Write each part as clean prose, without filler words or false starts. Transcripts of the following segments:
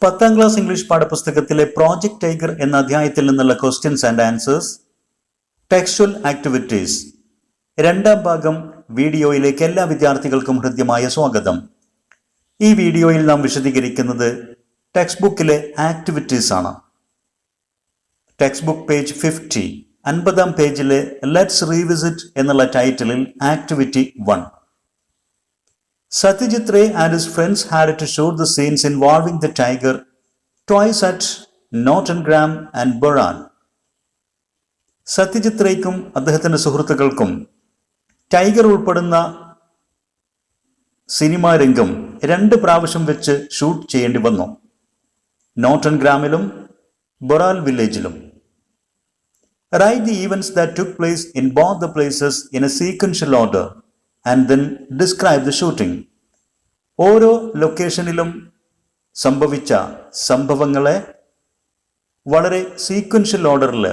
10ാം class English പാഠപുസ്തകത്തിലെ project tiger എന്ന അധ്യായത്തിൽ നിന്നുള്ള questions and answers, textual activities, രണ്ടാം ഭാഗം വീഡിയോയിലേക്ക് എല്ലാ വിദ്യാർത്ഥികൾക്കും ഹൃദ്യമായ സ്വാഗതം. ഈ വീഡിയോയിൽ നാം വിശദീകരിക്കുന്നത് ടെക്സ്റ്റ് ബുക്കിലെ ആക്ടിവിറ്റീസ് ആണ്. ടെക്സ്റ്റ് ബുക്ക് പേജ് 50, 50ാം പേജിലെ ലെറ്റ്സ് റീവിസിറ്റ് എന്നുള്ള ടൈറ്റിലിൽ activity 1. Satyajit Ray and his friends had to shoot the scenes involving the tiger twice at Nottingham and Boran. Satyajit റേക്കും അദ്ദേഹത്തിന്റെ സുഹൃത്തുക്കൾക്കും ടൈഗർ ഉൾപ്പെടുന്ന സിനിമാ രംഗം 2 പ്രാവശ്യം വെച്ച് ഷൂട്ട് ചെയ്യേണ്ടി വന്നു. നോട്ടൻഗ്രാമിലും ബൊറാൽ വില്ലേജിലും. Write the events that took place in both the places in a sequential order and then describe the shooting. ഓരോ ലൊക്കേഷനിലും സംഭവിച്ച സംഭവങ്ങളെ വളരെ സീക്വൻഷ്യൽ ഓർഡറിൽ,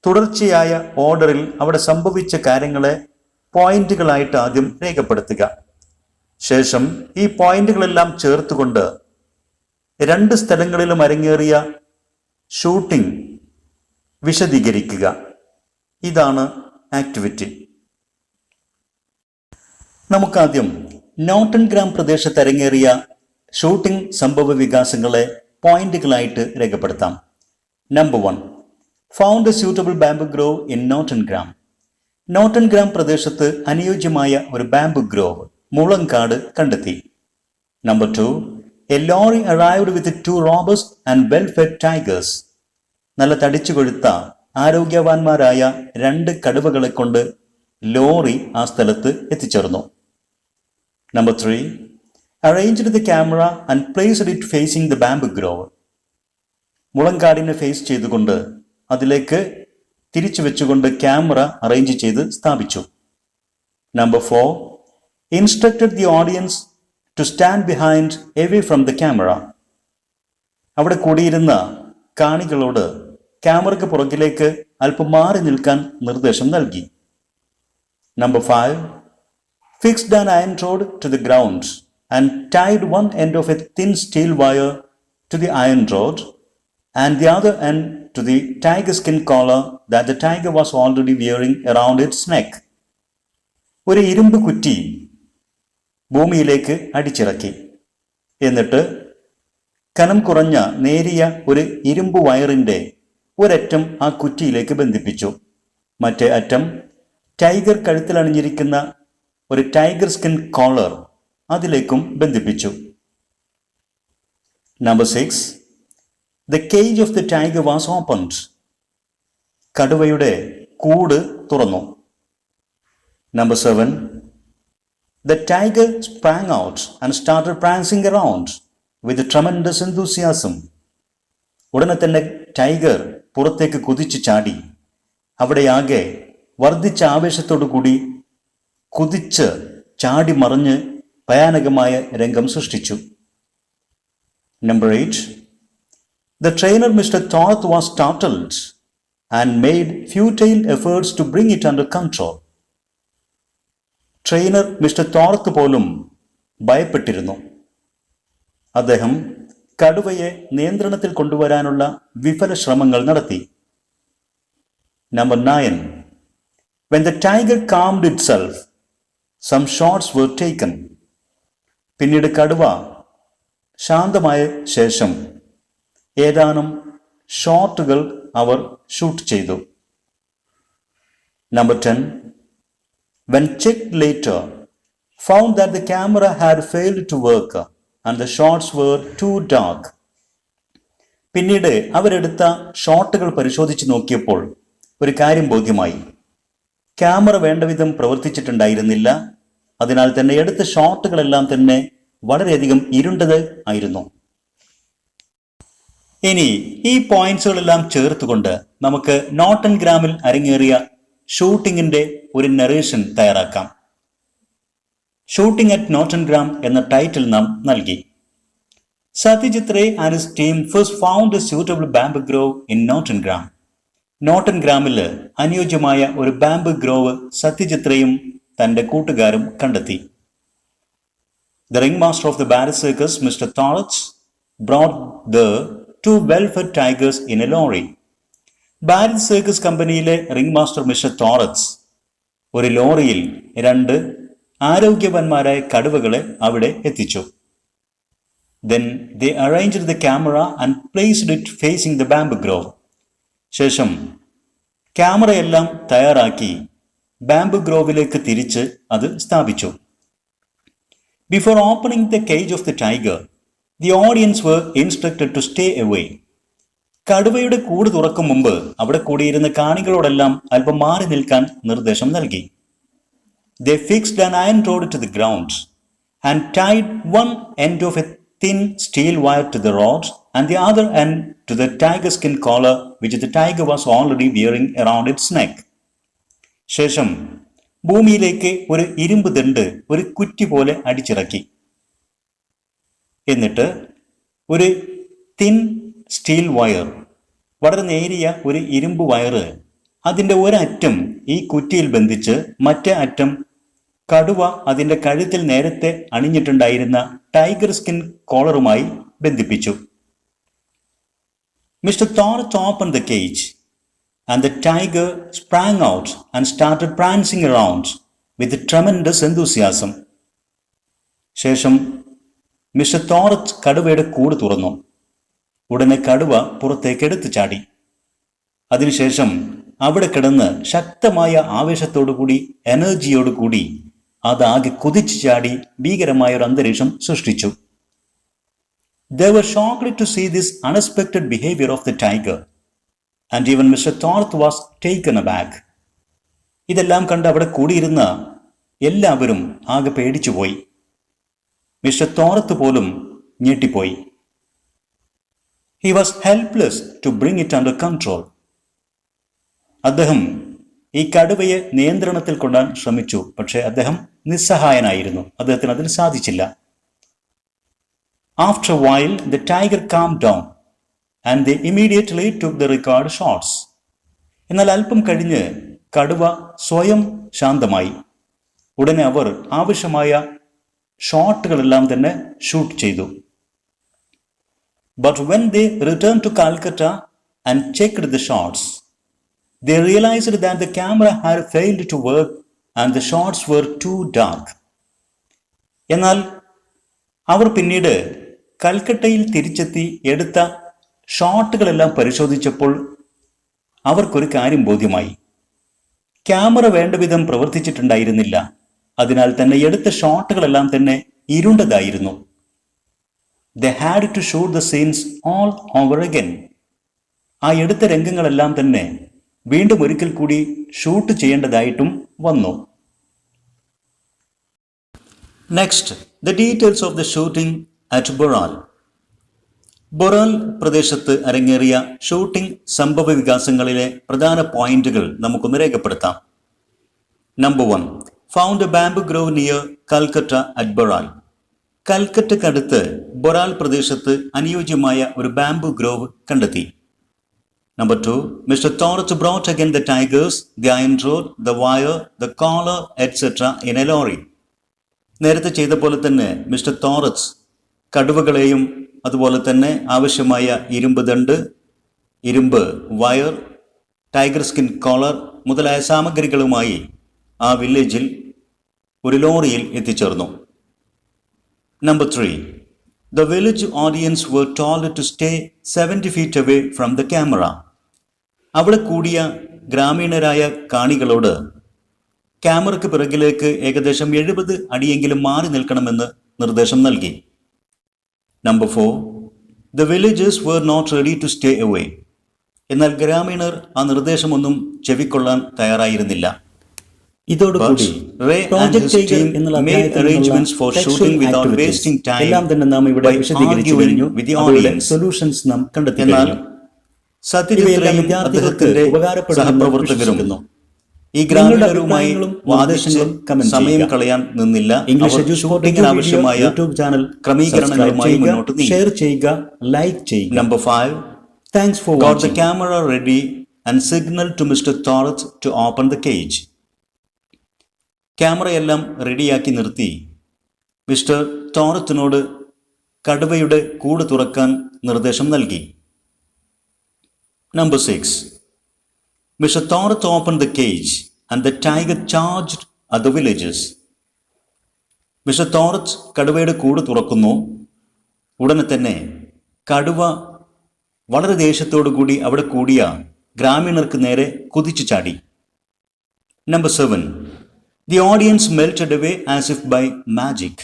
തുടർച്ചയായ ഓർഡറിൽ അവിടെ സംഭവിച്ച കാര്യങ്ങളെ പോയിന്റുകളായിട്ട് ആദ്യം രേഖപ്പെടുത്തുക. ശേഷം ഈ പോയിന്റുകളെല്ലാം ചേർത്തുകൊണ്ട് 2 സ്ഥലങ്ങളിലും അരങ്ങേറിയ ഷൂട്ടിംഗ് വിശദീകരിക്കുക. ഇതാണ് ആക്ടിവിറ്റി. നമുക്കാദ്യം നോട്ടൻഗ്രാം പ്രദേശത്ത് അരങ്ങേറിയ ഷൂട്ടിംഗ് സംഭവ വികാസങ്ങളെ പോയിന്റുകളായിട്ട് രേഖപ്പെടുത്താം. Number 1, found a suitable bamboo grove in Notungram. Notungram പ്രദേശത്ത് അനുയോജ്യമായ ഒരു ബാംബു ഗ്രോവ്, മുളങ്കാട് കണ്ടെത്തി. Number 2, a lorry arrived with 2 robust and well fed tigers. നല്ല തടിച്ചു കൊഴുത്ത ആരോഗ്യവാന്മാരായ 2 കടുവകളെ കൊണ്ട് ലോറി ആ സ്ഥലത്ത് എത്തിച്ചേർന്നു. Number 3, arranged the camera and placed it facing the bamboo grove. മുളങ്കാടിനെ ഫേസ് ചെയ്തുകൊണ്ട് അതിലേക്ക് തിരിച്ചു വെച്ചുകൊണ്ട് ക്യാമറ അറേഞ്ച് ചെയ്ത് സ്ഥാപിച്ചു. Number 4, instructed the audience to stand behind away from the camera. അവിടെ കൂടിയിരുന്ന കാണികളോട് ക്യാമറയ്ക്ക് പുറകിലേക്ക് അല്പം മാറി നിൽക്കാൻ നിർദ്ദേശം നൽകി. Number 5, fixed an iron rod to the ground and tied one end of a thin steel wire to the iron rod and the other end to the tiger skin collar that the tiger was already wearing around its neck. ഒരു ഇരുമ്പ് കുറ്റി ഭൂമിയിലേക്ക് അടിച്ചിറക്കി. എന്നിട്ട് കനം കുറഞ്ഞ നേരിയ ഒരു ഇരുമ്പ് വയറിന്റെ ഒരറ്റം ആ കുറ്റിയിലേക്ക് ബന്ധിപ്പിച്ചു. മറ്റേ അറ്റം ടൈഗർ കഴുത്തിൽ അണിഞ്ഞിരിക്കുന്ന ഒരു ടൈഗർ സ്കിൻ കോളർ അതിലേക്കും ബന്ധിപ്പിച്ചു. Number 6, the cage of the tiger was opened. കടുവയുടെ കൂട് തുറന്നു. Number 7, the tiger sprang out and started prancing around with tremendous enthusiasm. ഉടനെ തന്നെ ടൈഗർ പുറത്തേക്ക് കുതിച്ചു ചാടി. അവിടെയാകെ വർദ്ധിച്ച ആവേശത്തോടു കൂടി കുതിച്ച് ചാടി മറിഞ്ഞ് ഭയാനകമായ രംഗം സൃഷ്ടിച്ചു. നമ്പർ 8, ദ ട്രെയിനർ മിസ്റ്റർ തോർത്ത് was startled and made futile efforts to bring it under control. Trainer mister തോർത്ത് പോലും ഭയപ്പെട്ടിരുന്നു. അദ്ദേഹം കടുവയെ നിയന്ത്രണത്തിൽ കൊണ്ടുവരാനുള്ള വിഫല ശ്രമങ്ങൾ നടത്തി. Number 9, when the tiger calmed itself, some shots were taken. പിന്നീട് കടുവ ശാന്തമായ ശേഷം ഏതാനും ഷോട്ടുകൾ അവർ ഷൂട്ട് ചെയ്തു. Number 10, when checked later, found that the camera had failed to work and the shots were too dark. പിന്നീട് അവരെടുത്ത ഷോട്ടുകൾ പരിശോധിച്ച് നോക്കിയപ്പോൾ ഒരു കാര്യം ബോധ്യമായി. ക്യാമറ വേണ്ടവിധം പ്രവർത്തിച്ചിട്ടുണ്ടായിരുന്നില്ല. അതിനാൽ തന്നെ എടുത്ത ഷോട്ടുകളെല്ലാം തന്നെ വളരെയധികം ഇരുണ്ടത് ആയിരുന്നു. ഇനി ഈ പോയിന്റ്സുകളെല്ലാം ചേർത്തുകൊണ്ട് നമുക്ക് നോട്ടൻഗ്രാമിൽ അരങ്ങേറിയ ഷൂട്ടിങ്ങിന്റെ ഒരു നറേഷൻ തയ്യാറാക്കാം. ഷൂട്ടിംഗ് അറ്റ് നോട്ടൻഗ്രാം എന്ന ടൈറ്റിൽ നാം നൽകി. Satyajit Ray and his team first found a suitable bamboo grove in Notungram. നോട്ടൻഗ്രാമിൽ അനുയോജ്യമായ ഒരു ബാംബു ഗ്രോവ് സത്യജിത് റേയും തന്റെ കൂട്ടുകാരും കണ്ടെത്തി. The ringmaster of the Barry Circus, Mr. Torrance, brought the two well-fed tigers in a lorry. Barrel circus കമ്പനിയിലെ ring master mister ടോററ്റ്സ് ഒരു ലോറിയിൽ 2 ആരോഗ്യവാന്മാരായ കടുവകളെ അവിടെ എത്തിച്ചു. Then they arranged the camera and placed it facing the bamboo grove. ശേഷം ക്യാമറയെല്ലാം തയ്യാറാക്കി bamboo ഗ്രോവിലേക്ക് തിരിച്ച് അത് സ്ഥാപിച്ചു. Before opening the cage of the tiger, the audience were instructed to stay away. കടുവയുടെ കൂട് തുറക്കും മുമ്പ് അവിടെ കൂടിയിരുന്ന കാണികളോടെല്ലാം അല്പം മാറി നിൽക്കാൻ നിർദ്ദേശം നൽകി. They fixed an iron rod to the ground and tied one end of a thin steel wire to the rod and the other end to the tiger skin collar which the tiger was already wearing around its neck. ശേഷം ഭൂമിയിലേക്ക് ഒരു ഇരുമ്പ് ദണ്ട് ഒരു കുറ്റി പോലെ അടിച്ചിറക്കി. എന്നിട്ട് ഒരു thin steel wire, വളരെ നേരിയ ഒരു ഇരുമ്പ് വയറ്, അതിൻ്റെ ഒരറ്റം ഈ കുറ്റിയിൽ ബന്ധിച്ച് മറ്റേ അറ്റം കടുവ അതിൻ്റെ കഴുത്തിൽ നേരത്തെ അണിഞ്ഞിട്ടുണ്ടായിരുന്ന ടൈഗർ സ്കിൻ കോളറുമായി ബന്ധിപ്പിച്ചു. Mister Thorat opened the cage and the tiger sprang out and started prancing around with tremendous enthusiasm. ശേഷം മിസ്റ്റർ തോറത്ത് കടുവയുടെ കൂട് തുറന്നു. ഉടനെ കടുവ പുറത്തേക്ക് എടുത്തു ചാടി. അതിനുശേഷം അവിടെ കിടന്ന് ശക്തമായ ആവേശത്തോടുകൂടി, എനർജിയോടുകൂടി അതാകെ കുതിച്ചു ചാടി ഭീകരമായ ഒരു അന്തരീക്ഷം സൃഷ്ടിച്ചു. They were shocked to see this unexpected behavior of the tiger, and even Mr. Torth was taken aback. ഇതെല്ലാം കണ്ട് അവിടെ കൂടിയിരുന്ന എല്ലാവരും ആകെ പേടിച്ചുപോയി. മിസ്റ്റർ തോറത്ത് പോലും ഞെട്ടിപ്പോയി. He was helpless to bring it under control. അദ്ദേഹം ഈ കടുവയെ നിയന്ത്രണത്തിൽ കൊണ്ടുവരാൻ ശ്രമിച്ചു. പക്ഷേ അദ്ദേഹം നിസ്സഹായനായിരുന്നു. അദ്ദേഹത്തിന് അതിന് സാധിച്ചില്ല. After a while, the tiger calmed down and they immediately took the required shots. എന്നാൽ അല്പം കഴിഞ്ഞ് കടുവ സ്വയം ശാന്തമായി. ഉടനെ അവർ ആവശ്യമായ ഷോട്ടുകളെല്ലാം തന്നെ ഷൂട്ട് ചെയ്തു. But when they returned to Calcutta and checked the shots, they realized that the camera had failed to work and the shots were too dark. എന്നാൽ അവർ പിന്നീട് കൽക്കട്ടയിൽ തിരിച്ചെത്തി എടുത്ത ഷോട്ടുകളെല്ലാം പരിശോധിച്ചപ്പോൾ അവർക്കൊരു കാര്യം ബോധ്യമായി. ക്യാമറ വേണ്ടവിധം പ്രവർത്തിച്ചിട്ടുണ്ടായിരുന്നില്ല. അതിനാൽ തന്നെ എടുത്ത ഷോട്ടുകളെല്ലാം തന്നെ ഇരുണ്ടതായിരുന്നു. They had to shoot the scenes all over again. ആ എടുത്ത രംഗങ്ങളെല്ലാം തന്നെ വീണ്ടും ഒരിക്കൽ കൂടി ഷൂട്ട് ചെയ്യേണ്ടതായിട്ടും വന്നു. Next, the details of the shooting at Boral. ബൊറാൽ പ്രദേശത്ത് അരങ്ങേറിയ ഷൂട്ടിംഗ് സംഭവ വികാസങ്ങളിലെ പ്രധാന പോയിന്റുകൾ നമുക്കൊന്ന് രേഖപ്പെടുത്താം. Number 1, found a bamboo grove near Calcutta at Boral. കൽക്കട്ടക്കടുത്ത് ബൊറാൽ പ്രദേശത്ത് അനുയോജ്യമായ ഒരു ബാംബു ഗ്രോവ് കണ്ടെത്തി. Number 2, mister Thorat brought again the tigers, the iron rod, the wire, the collar etcetera in a lorry. നേരത്തെ ചെയ്ത പോലെ തന്നെ മിസ്റ്റർ തോറത്ത് കടുവകളെയും അതുപോലെ തന്നെ ആവശ്യമായ ഇരുമ്പ് ദണ്ട്, ഇരുമ്പ് വയർ, ടൈഗർ സ്കിൻ കോളർ മുതലായ സാമഗ്രികളുമായി ആ വില്ലേജിൽ ഒരു ലോറിയിൽ എത്തിച്ചേർന്നു. Number 3, the village audience were told to stay 70 feet away from the camera. അവിടെ കൂടിയ ഗ്രാമീണരായ കാണികളോട് ക്യാമറയ്ക്ക് പിറകിലേക്ക് ഏകദേശം 70 അടിയെങ്കിലും മാറി നിൽക്കണമെന്ന് നിർദ്ദേശം നൽകി. Number 4, the villagers were not ready to stay away. എന്നാൽ ഗ്രാമീണർ ആ നിർദ്ദേശമൊന്നും ചെവിക്കൊള്ളാൻ തയ്യാറായിരുന്നില്ല. ഇതോടുകൂടി എല്ലാം തന്നെ നാം ഇവിടെ വിശദീകരിച്ചു കഴിഞ്ഞു. സൊല്യൂഷൻസ് നാം കണ്ടെത്തി. സത്യത്തിലെ ഉപകാരപ്പെടുന്ന ഈ ഗ്രാമീണരുമായി സമയം കളയാൻ നിന്നില്ല. ഇംഗ്ലീഷ് ആവശ്യമായ യൂട്യൂബ് ചാനൽ ക്രമീകരണങ്ങളുമായി മുന്നോട്ട് ഷെയർ ചെയ്യുക, ലൈക്ക് ചെയ്യുക. Number 5, thanks for watching. Got the camera ready and signaled to Mr. Thorath to open the cage. ക്യാമറയെല്ലാം റെഡിയാക്കി നിർത്തി മിസ്റ്റർ തോറത്തിനോട് കടുവയുടെ കൂട് തുറക്കാൻ നിർദ്ദേശം നൽകി. Number 6. Mr. Thorat opened the cage and the tiger charged at the villagers. Mister Thorat കടുവയുടെ കൂട് തുറക്കുന്നു. ഉടനെ തന്നെ കടുവ വളരെ ദേഷ്യത്തോടുകൂടി അവിടെ കൂടിയ ഗ്രാമീണർക്ക് നേരെ കുതിച്ചു ചാടി. Number 7. The audience melted away as if by magic.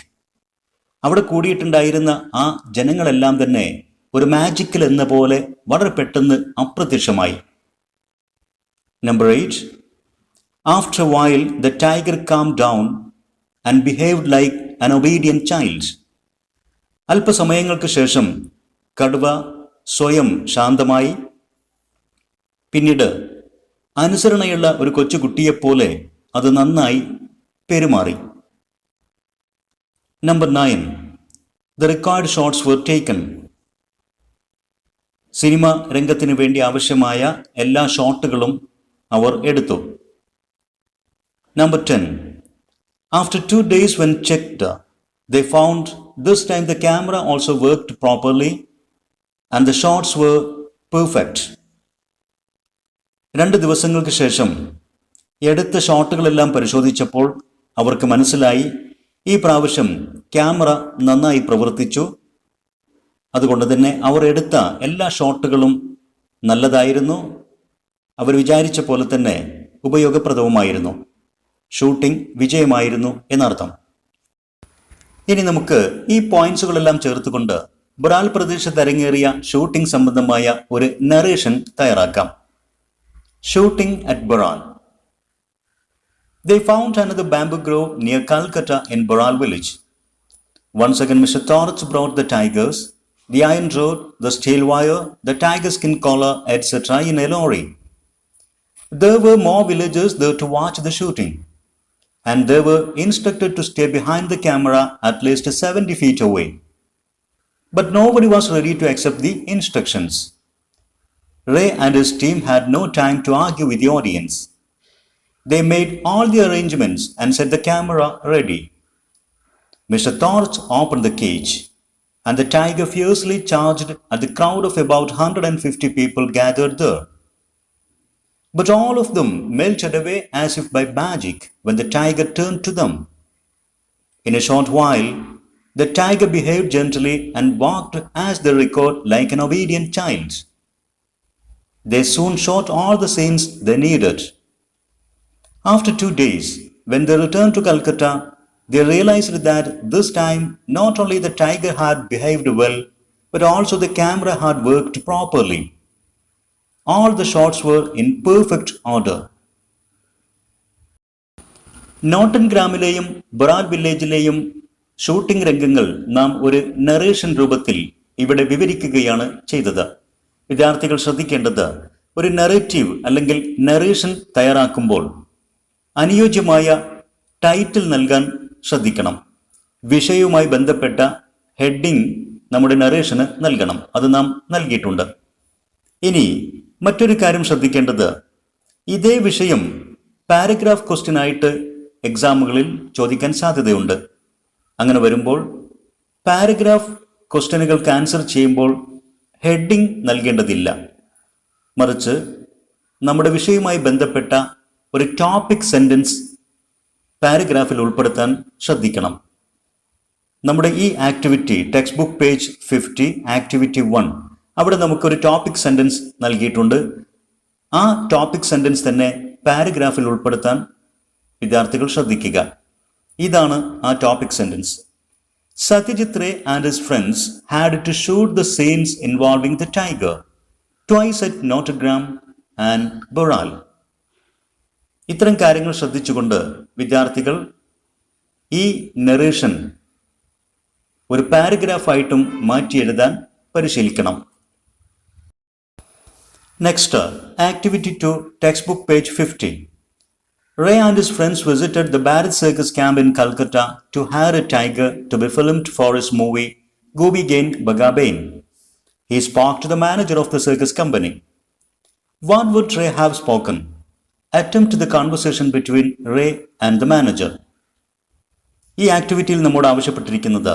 അവിടെ കൂടിയിട്ടുണ്ടായിരുന്ന ആ ജനങ്ങളെല്ലാം തന്നെ ഒരു മാജിക്കൽ എന്ന പോലെ വളരെ പെട്ടെന്ന് അപ്രത്യക്ഷമായി. Number 8. After a while, the tiger calmed down and behaved like an obedient child. അല്പസമയങ്ങൾക്ക് ശേഷം കടുവ സ്വയം ശാന്തമായി. പിന്നീട് അനുസരണയുള്ള ഒരു കൊച്ചുകുട്ടിയെപ്പോലെ അത് നന്നായി പെരുമാറി. Number 9. The required shots were taken. Cinema രംഗത്തിന് വേണ്ടി ആവശ്യമായ എല്ലാ ഷോട്ടുകളും അവർ എടുത്തു. Number 10. After 2 days when checked, they found this time the camera also worked properly and the shots were perfect. 2 ദിവസങ്ങൾക്ക് ശേഷം എടുത്ത ഷോട്ടുകളെല്ലാം പരിശോധിച്ചപ്പോൾ അവർക്ക് മനസ്സിലായി ഈ പ്രാവശ്യം ക്യാമറ നന്നായി പ്രവർത്തിച്ചു. അതുകൊണ്ട് തന്നെ അവർ എടുത്ത എല്ലാ ഷോട്ടുകളും നല്ലതായിരുന്നു. അവർ വിചാരിച്ച പോലെ തന്നെ ഉപയോഗപ്രദവുമായിരുന്നു. ഷൂട്ടിംഗ് വിജയമായിരുന്നു എന്നർത്ഥം. ഇനി നമുക്ക് ഈ പോയിന്റ്സുകളെല്ലാം ചേർത്തുകൊണ്ട് ബൊറാൽ പ്രദേശത്ത് അരങ്ങേറിയ ഷൂട്ടിംഗ് സംബന്ധമായ ഒരു നറേഷൻ തയ്യാറാക്കാം. Shooting at Boral. They found another bamboo grove near Calcutta in Boral village. Once again, Mr. Thorat brought the tigers, the iron rod, the steel wire, the tiger skin collar, etc. in a lorry. There were more villagers there to watch the shooting, and they were instructed to stay behind the camera at least 70 feet away. But nobody was ready to accept the instructions. Ray and his team had no time to argue with the audience. They made all the arrangements and set the camera ready. Mr. Thorat opened the cage, and the tiger fiercely charged at the crowd of about 150 people gathered there. But all of them melted away as if by magic when the tiger turned to them. In a short while, the tiger behaved gently and walked as they record like an obedient child. They soon shot all the scenes they needed. After 2 days, when they returned to Calcutta, they realized that this time not only the tiger had behaved well, but also the camera had worked properly. All the shots were in perfect order. നോട്ടൺ ഗ്രാമിലെയും ബൊറാൽ വില്ലേജിലെയും shooting രംഗങ്ങൾ നാം ഒരു narration രൂപത്തിൽ ഇവിടെ വിവരിക്കുകയാണ് ചെയ്തത്. വിദ്യാർത്ഥികൾ ശ്രദ്ധിക്കേണ്ടത് ഒരു നറേറ്റീവ് അല്ലെങ്കിൽ നറേഷൻ തയ്യാറാക്കുമ്പോൾ അനുയോജ്യമായ ടൈറ്റിൽ നൽകാൻ ശ്രദ്ധിക്കണം. വിഷയവുമായി ബന്ധപ്പെട്ട ഹെഡിങ് നമ്മുടെ നറേഷന് നൽകണം. അത് നാം നൽകിയിട്ടുണ്ട്. ഇനി മറ്റൊരു കാര്യം ശ്രദ്ധിക്കേണ്ടത്, ഇതേ വിഷയം പാരഗ്രാഫ് ക്വസ്റ്റ്യൻ ആയിട്ട് എക്സാമുകളിൽ ചോദിക്കാൻ സാധ്യതയുണ്ട്. അങ്ങനെ വരുമ്പോൾ പാരഗ്രാഫ് ക്വസ്റ്റ്യനുകൾക്ക് ആൻസർ ചെയ്യുമ്പോൾ ഹെഡിങ് നൽകേണ്ടതില്ല. മറിച്ച് നമ്മുടെ വിഷയവുമായി ബന്ധപ്പെട്ട ഒരു ടോപ്പിക് സെന്റൻസ് പാരഗ്രാഫിൽ ഉൾപ്പെടുത്താൻ ശ്രദ്ധിക്കണം. നമ്മുടെ ഈ activity text book page 50 activity 1 അവിടെ നമുക്കൊരു ടോപ്പിക് സെന്റൻസ് നൽകിയിട്ടുണ്ട്. ആ ടോപ്പിക് സെന്റൻസ് തന്നെ പാരഗ്രാഫിൽ ഉൾപ്പെടുത്താൻ വിദ്യാർത്ഥികൾ ശ്രദ്ധിക്കുക. ഇതാണ് ആ topic sentence. Satyajit Ray and his friends had to shoot the scenes involving the tiger twice at Notre Dame and Boral. ഇത്തരം കാര്യങ്ങൾ ശ്രദ്ധിച്ചുകൊണ്ട് വിദ്യാർത്ഥികൾ ഈ നറേഷൻ ഒരു പാരഗ്രാഫായിട്ടും മാറ്റി എഴുതാൻ പരിശീലിക്കണം. Next, activity 2 text book page 50. Ray and his friends visited the Barrett Circus camp in Calcutta to hire a tiger to be filmed for his movie Gooby Gain Bagabain. He spoke to the manager of the circus company. What would Ray have spoken? Attempt the conversation between Ray and the manager. ഈ ആക്ടിവിറ്റിയിൽ നമ്മോട് ആവശ്യപ്പെട്ടിരിക്കുന്നത്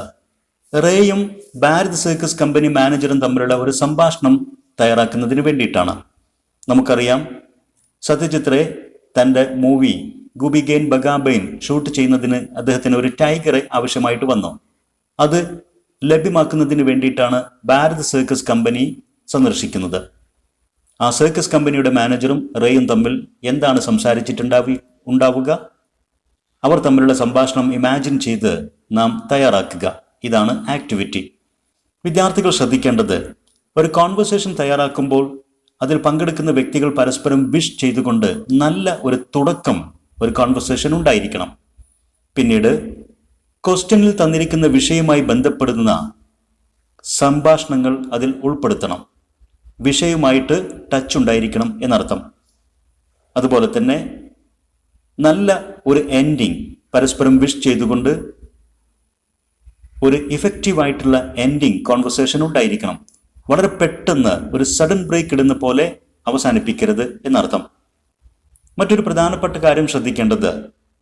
റേയും Bharat circus company മാനേജറും തമ്മിലുള്ള ഒരു സംഭാഷണം തയ്യാറാക്കുന്നതിന് വേണ്ടിയിട്ടാണ്. നമുക്കറിയാം, സത്യജിത് റേ തൻ്റെ മൂവി ഗുബി ഗെയിൻ ബഗാബൈൻ ഷൂട്ട് ചെയ്യുന്നതിന് അദ്ദേഹത്തിന് ഒരു ടൈഗറെ ആവശ്യമായിട്ട് വന്നു. അത് ലഭ്യമാക്കുന്നതിന് വേണ്ടിയിട്ടാണ് ഭാരത് സർക്കസ് കമ്പനി സന്ദർശിക്കുന്നത്. ആ സർക്കസ് കമ്പനിയുടെ മാനേജറും റേയും തമ്മിൽ എന്താണ് സംസാരിച്ചിട്ടുണ്ടാവുക? അവർ തമ്മിലുള്ള സംഭാഷണം ഇമാജിൻ ചെയ്ത് നാം തയ്യാറാക്കുക. ഇതാണ് ആക്ടിവിറ്റി. വിദ്യാർത്ഥികൾ ശ്രദ്ധിക്കേണ്ടത്, ഒരു കോൺവെർസേഷൻ തയ്യാറാക്കുമ്പോൾ അതിൽ പങ്കെടുക്കുന്ന വ്യക്തികൾ പരസ്പരം വിഷ് ചെയ്തുകൊണ്ട് നല്ല ഒരു തുടക്കം ഒരു കോൺവെർസേഷൻ ഉണ്ടായിരിക്കണം. പിന്നീട് ക്വസ്റ്റ്യനിൽ തന്നിരിക്കുന്ന വിഷയവുമായി ബന്ധപ്പെടുന്ന സംഭാഷണങ്ങൾ അതിൽ ഉൾപ്പെടുത്തണം. വിഷയവുമായിട്ട് ടച്ച് ഉണ്ടായിരിക്കണം എന്നർത്ഥം. അതുപോലെ തന്നെ നല്ല ഒരു എൻഡിങ്, പരസ്പരം വിഷ് ചെയ്തുകൊണ്ട് ഒരു ഇഫക്റ്റീവായിട്ടുള്ള എൻഡിങ് കോൺവെർസേഷൻ ഉണ്ടായിരിക്കണം. വളരെ പെട്ടെന്ന് ഒരു സഡൻ ബ്രേക്ക് ഇടുന്ന പോലെ അവസാനിപ്പിക്കരുത് എന്നർത്ഥം. മറ്റൊരു പ്രധാനപ്പെട്ട കാര്യം ശ്രദ്ധിക്കേണ്ടത്,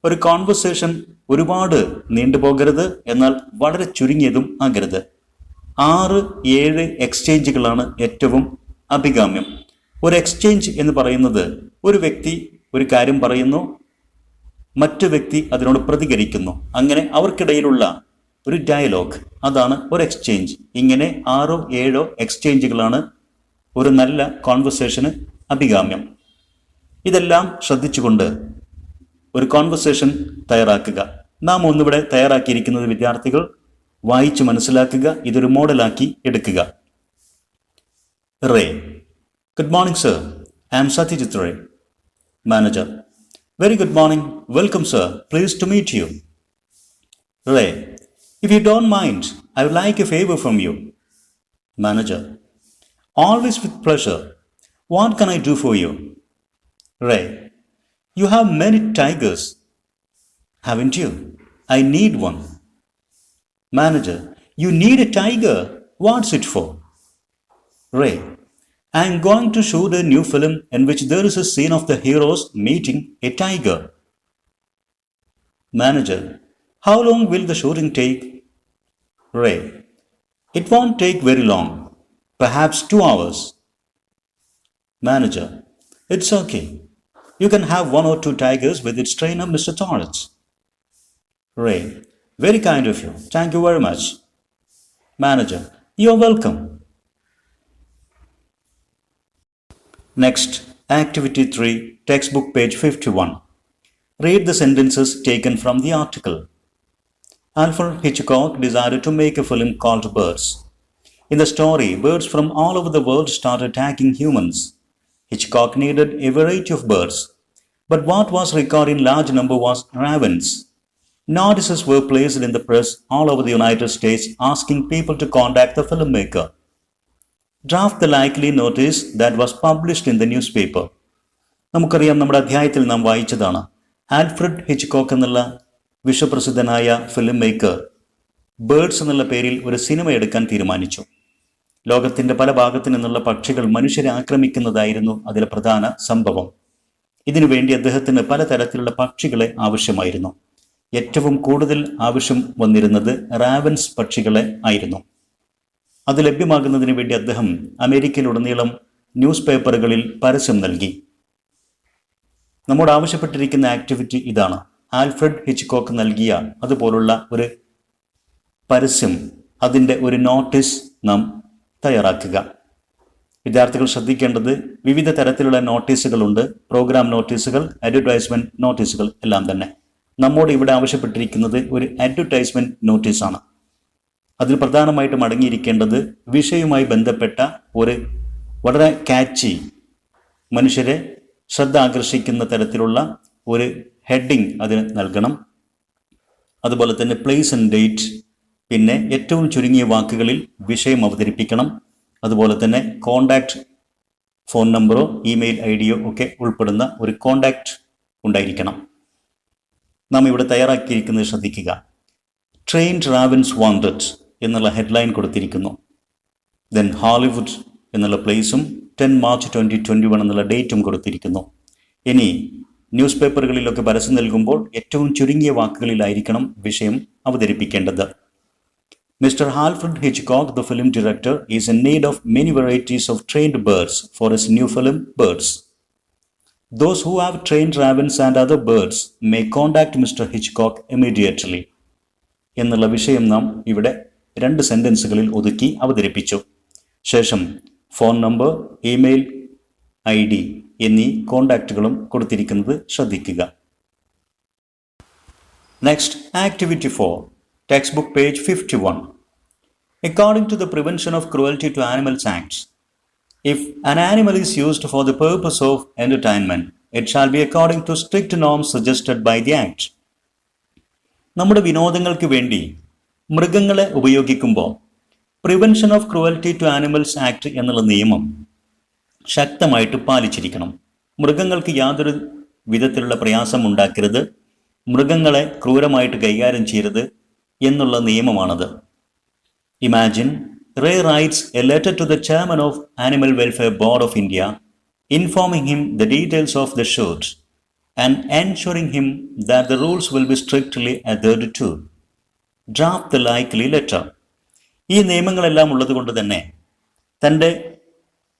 ഒരു കോൺവെർസേഷൻ ഒരുപാട് നീണ്ടുപോകരുത്, എന്നാൽ വളരെ ചുരുങ്ങിയതും ആകരുത്. 6-7 എക്സ്ചേഞ്ചുകളാണ് ഏറ്റവും അഭികാമ്യം. ഒരു എക്സ്ചേഞ്ച് എന്ന് പറയുന്നത് ഒരു വ്യക്തി ഒരു കാര്യം പറയുന്നു, മറ്റു വ്യക്തി അതിനോട് പ്രതികരിക്കുന്നു. അങ്ങനെ അവർക്കിടയിലുള്ള ഒരു ഡയലോഗ്, അതാണ് ഒരു എക്സ്ചേഞ്ച്. ഇങ്ങനെ 6-7 എക്സ്ചേഞ്ചുകളാണ് ഒരു നല്ല കോൺവെർസേഷന് അഭികാമ്യം. ഇതെല്ലാം ശ്രദ്ധിച്ചുകൊണ്ട് ഒരു കോൺവെർസേഷൻ തയ്യാറാക്കുക. നാം ഒന്നിവിടെ തയ്യാറാക്കിയിരിക്കുന്നത് വിദ്യാർത്ഥികൾ വായിച്ച് മനസ്സിലാക്കുക. ഇതൊരു മോഡലാക്കി എടുക്കുക. Ray: good morning sir, I am Satyajit Ray. Manager: very good morning, welcome sir, pleased to meet you. Ray: if you don't mind, I would like a favor from you. Manager: always with pleasure. What can I do for you? Ray: you have many tigers, haven't you? I need one. Manager: you need a tiger? What's it for? Ray: I am going to shoot a new film in which there is a scene of the heroes meeting a tiger. Manager: how long will the shooting take? Ray: it won't take very long, perhaps 2 hours. Manager: it's okay. You can have 1 or 2 tigers with its trainer, Mr. Torrance. Ray: very kind of you. Thank you very much. Manager: you're welcome. Next, Activity 3, textbook page 51. Read the sentences taken from the article. Alfred Hitchcock decided to make a film called Birds. In the story, birds from all over the world started attacking humans. Hitchcock needed a variety of birds, but what was recorded in large number was ravens. Notices were placed in the press all over the United States asking people to contact the filmmaker. Draft the likely notice that was published in the newspaper. നമുക്കറിയാം, നമ്മുടെ അധ്യായത്തിൽ നാം വായിച്ചതാണ്. Alfred Hitchcock എന്നുള്ള വിശ്വപ്രസിദ്ധനായ film maker birds എന്നുള്ള പേരിൽ ഒരു cinema എടുക്കാൻ തീരുമാനിച്ചു. ലോകത്തിൻ്റെ പല ഭാഗത്തു നിന്നുള്ള പക്ഷികൾ മനുഷ്യരെ ആക്രമിക്കുന്നതായിരുന്നു അതിലെ പ്രധാന സംഭവം. ഇതിനുവേണ്ടി അദ്ദേഹത്തിന് പലതരത്തിലുള്ള പക്ഷികളെ ആവശ്യമായിരുന്നു. ഏറ്റവും കൂടുതൽ ആവശ്യം വന്നിരുന്നത് റാവൻസ് പക്ഷികളെ ആയിരുന്നു. അത് ലഭ്യമാകുന്നതിന് വേണ്ടി അദ്ദേഹം അമേരിക്കയിലുടനീളം ന്യൂസ് പേപ്പറുകളിൽ പരസ്യം നൽകി. നമ്മോട് ആവശ്യപ്പെട്ടിരിക്കുന്ന ആക്ടിവിറ്റി ഇതാണ്. ആൽഫ്രഡ് ഹിച്ച്കോക്ക് നൽകിയ അതുപോലുള്ള ഒരു പരസ്യം, അതിൻ്റെ ഒരു നോട്ടീസ് നാം തയ്യാറാക്കുക. വിദ്യാർത്ഥികൾ ശ്രദ്ധിക്കേണ്ടത്, വിവിധ തരത്തിലുള്ള നോട്ടീസുകളുണ്ട്. പ്രോഗ്രാം നോട്ടീസുകൾ, അഡ്വർടൈസ്മെൻറ്റ് നോട്ടീസുകൾ എല്ലാം തന്നെ. നമ്മോട് ഇവിടെ ആവശ്യപ്പെട്ടിരിക്കുന്നത് ഒരു അഡ്വർടൈസ്മെൻറ്റ് നോട്ടീസാണ്. അതിൽ പ്രധാനമായിട്ടും അടങ്ങിയിരിക്കേണ്ടത് വിഷയവുമായി ബന്ധപ്പെട്ട ഒരു വളരെ കാച്ചി, മനുഷ്യരെ ശ്രദ്ധ ആകർഷിക്കുന്ന തരത്തിലുള്ള ഒരു ഹെഡിങ് അതിന് നൽകണം. അതുപോലെ തന്നെ പ്ലേസ് ആൻഡ് ഡേറ്റ്, പിന്നെ ഏറ്റവും ചുരുങ്ങിയ വാക്കുകളിൽ വിഷയം അവതരിപ്പിക്കണം. അതുപോലെ തന്നെ കോണ്ടാക്ട് ഫോൺ നമ്പറോ ഇമെയിൽ ഐഡിയോ ഒക്കെ ഉൾപ്പെടുന്ന ഒരു കോണ്ടാക്ട് ഉണ്ടായിരിക്കണം. നാം ഇവിടെ തയ്യാറാക്കിയിരിക്കുന്നത് ശ്രദ്ധിക്കുക. ട്രെയിൻഡ് റാവൻസ് വാണ്ടഡ് എന്നുള്ള ഹെഡ്ലൈൻ കൊടുത്തിരിക്കുന്നു. ദെൻ ഹോളിവുഡ് എന്നുള്ള പ്ലേസും 10 മാർച്ച് 2021 എന്നുള്ള ഡേറ്റും കൊടുത്തിരിക്കുന്നു. ഇനി ന്യൂസ് പേപ്പറുകളിലൊക്കെ പരസ്യം നൽകുമ്പോൾ ഏറ്റവും ചുരുങ്ങിയ വാക്കുകളിലായിരിക്കണം വിഷയം അവതരിപ്പിക്കേണ്ടത്. Mr. Alfred Hitchcock, the film director, is in need of many varieties of trained birds for his new film, Birds. Those who have trained ravens and other birds may contact Mr. Hitchcock immediately. എന്നുള്ള വിഷയം നാം ഇവിടെ 2 സെന്റൻസുകളിൽ ഒതുക്കി അവതരിപ്പിച്ചു. ശേഷം phone number, email ID എന്നീ കോണ്ടാക്റ്റുകളും കൊടുത്തിരിക്കുന്നത് ശ്രദ്ധിക്കുക. Next, activity 4, textbook page 51. According to the Prevention of Cruelty to Animals Act, if an animal is used for the purpose of entertainment, it shall be according to strict norms suggested by the Act. നമ്മുടെ വിനോദങ്ങൾക്ക് വേണ്ടി മൃഗങ്ങളെ ഉപയോഗിക്കുമ്പോൾ prevention of cruelty to animals act എന്നുള്ള നിയമം ശക്തമായിട്ട് പാലിച്ചിരിക്കണം. മൃഗങ്ങൾക്ക് യാതൊരു വിധത്തിലുള്ള പ്രയാസം ഉണ്ടാക്കരുത്, മൃഗങ്ങളെ ക്രൂരമായിട്ട് കൈകാര്യം ചെയ്യരുത് എന്നുള്ള നിയമമാണത്. Imagine Ray writes a letter to the chairman of Animal Welfare Board of India, informing him the details of the shoot and ensuring him that the rules will be strictly adhered to. Draft the likely letter. ഈ നിയമങ്ങളെല്ലാം ഉള്ളതുകൊണ്ട് തന്നെ തൻ്റെ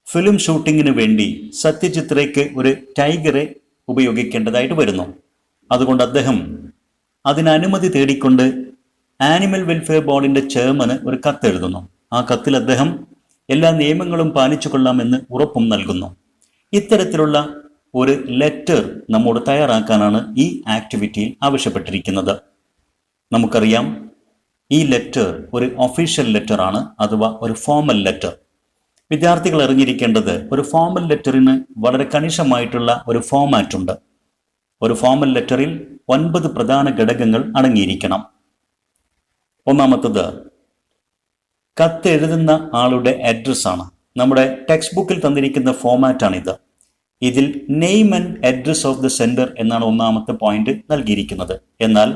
film ഷൂട്ടിങ്ങിന് വേണ്ടി സത്യജിത്രയ്ക്ക് ഒരു ടൈഗറെ ഉപയോഗിക്കേണ്ടതായിട്ട് വരുന്നു. അതുകൊണ്ട് അദ്ദേഹം അതിനനുമതി തേടിക്കൊണ്ട് ആനിമൽ വെൽഫെയർ ബോർഡിന്റെ ചെയർമന് ഒരു കത്ത് എഴുതുന്നു. ആ കത്തിൽ അദ്ദേഹം എല്ലാ നിയമങ്ങളും പാലിച്ചു കൊള്ളാമെന്ന് ഉറപ്പും നൽകുന്നു. ഇത്തരത്തിലുള്ള ഒരു ലെറ്റർ നമ്മോട് തയ്യാറാക്കാനാണ് ഈ ആക്ടിവിറ്റിയിൽ ആവശ്യപ്പെട്ടിരിക്കുന്നത്. നമുക്കറിയാം, ഈ ലെറ്റർ ഒരു ഒഫീഷ്യൽ ലെറ്റർ ആണ്, അഥവാ ഒരു ഫോർമൽ ലെറ്റർ. വിദ്യാർത്ഥികൾ അറിഞ്ഞിരിക്കേണ്ടത്, ഒരു ഫോർമൽ ലെറ്ററിന് വളരെ കണിശമായിട്ടുള്ള ഒരു ഫോമാറ്റ് ഉണ്ട്. ഒരു ഫോർമൽ ലെറ്ററിൽ 9 പ്രധാന ഘടകങ്ങൾ അടങ്ങിയിരിക്കണം. ഒന്നാമത്തത് കത്ത് എഴുതുന്ന ആളുടെ അഡ്രസ്സാണ്. നമ്മുടെ ടെക്സ്റ്റ് ബുക്കിൽ തന്നിരിക്കുന്ന ഫോമാറ്റാണിത്. ഇതിൽ name and address of the sender എന്നാണ് ഒന്നാമത്തെ പോയിന്റ് നൽകിയിരിക്കുന്നത്. എന്നാൽ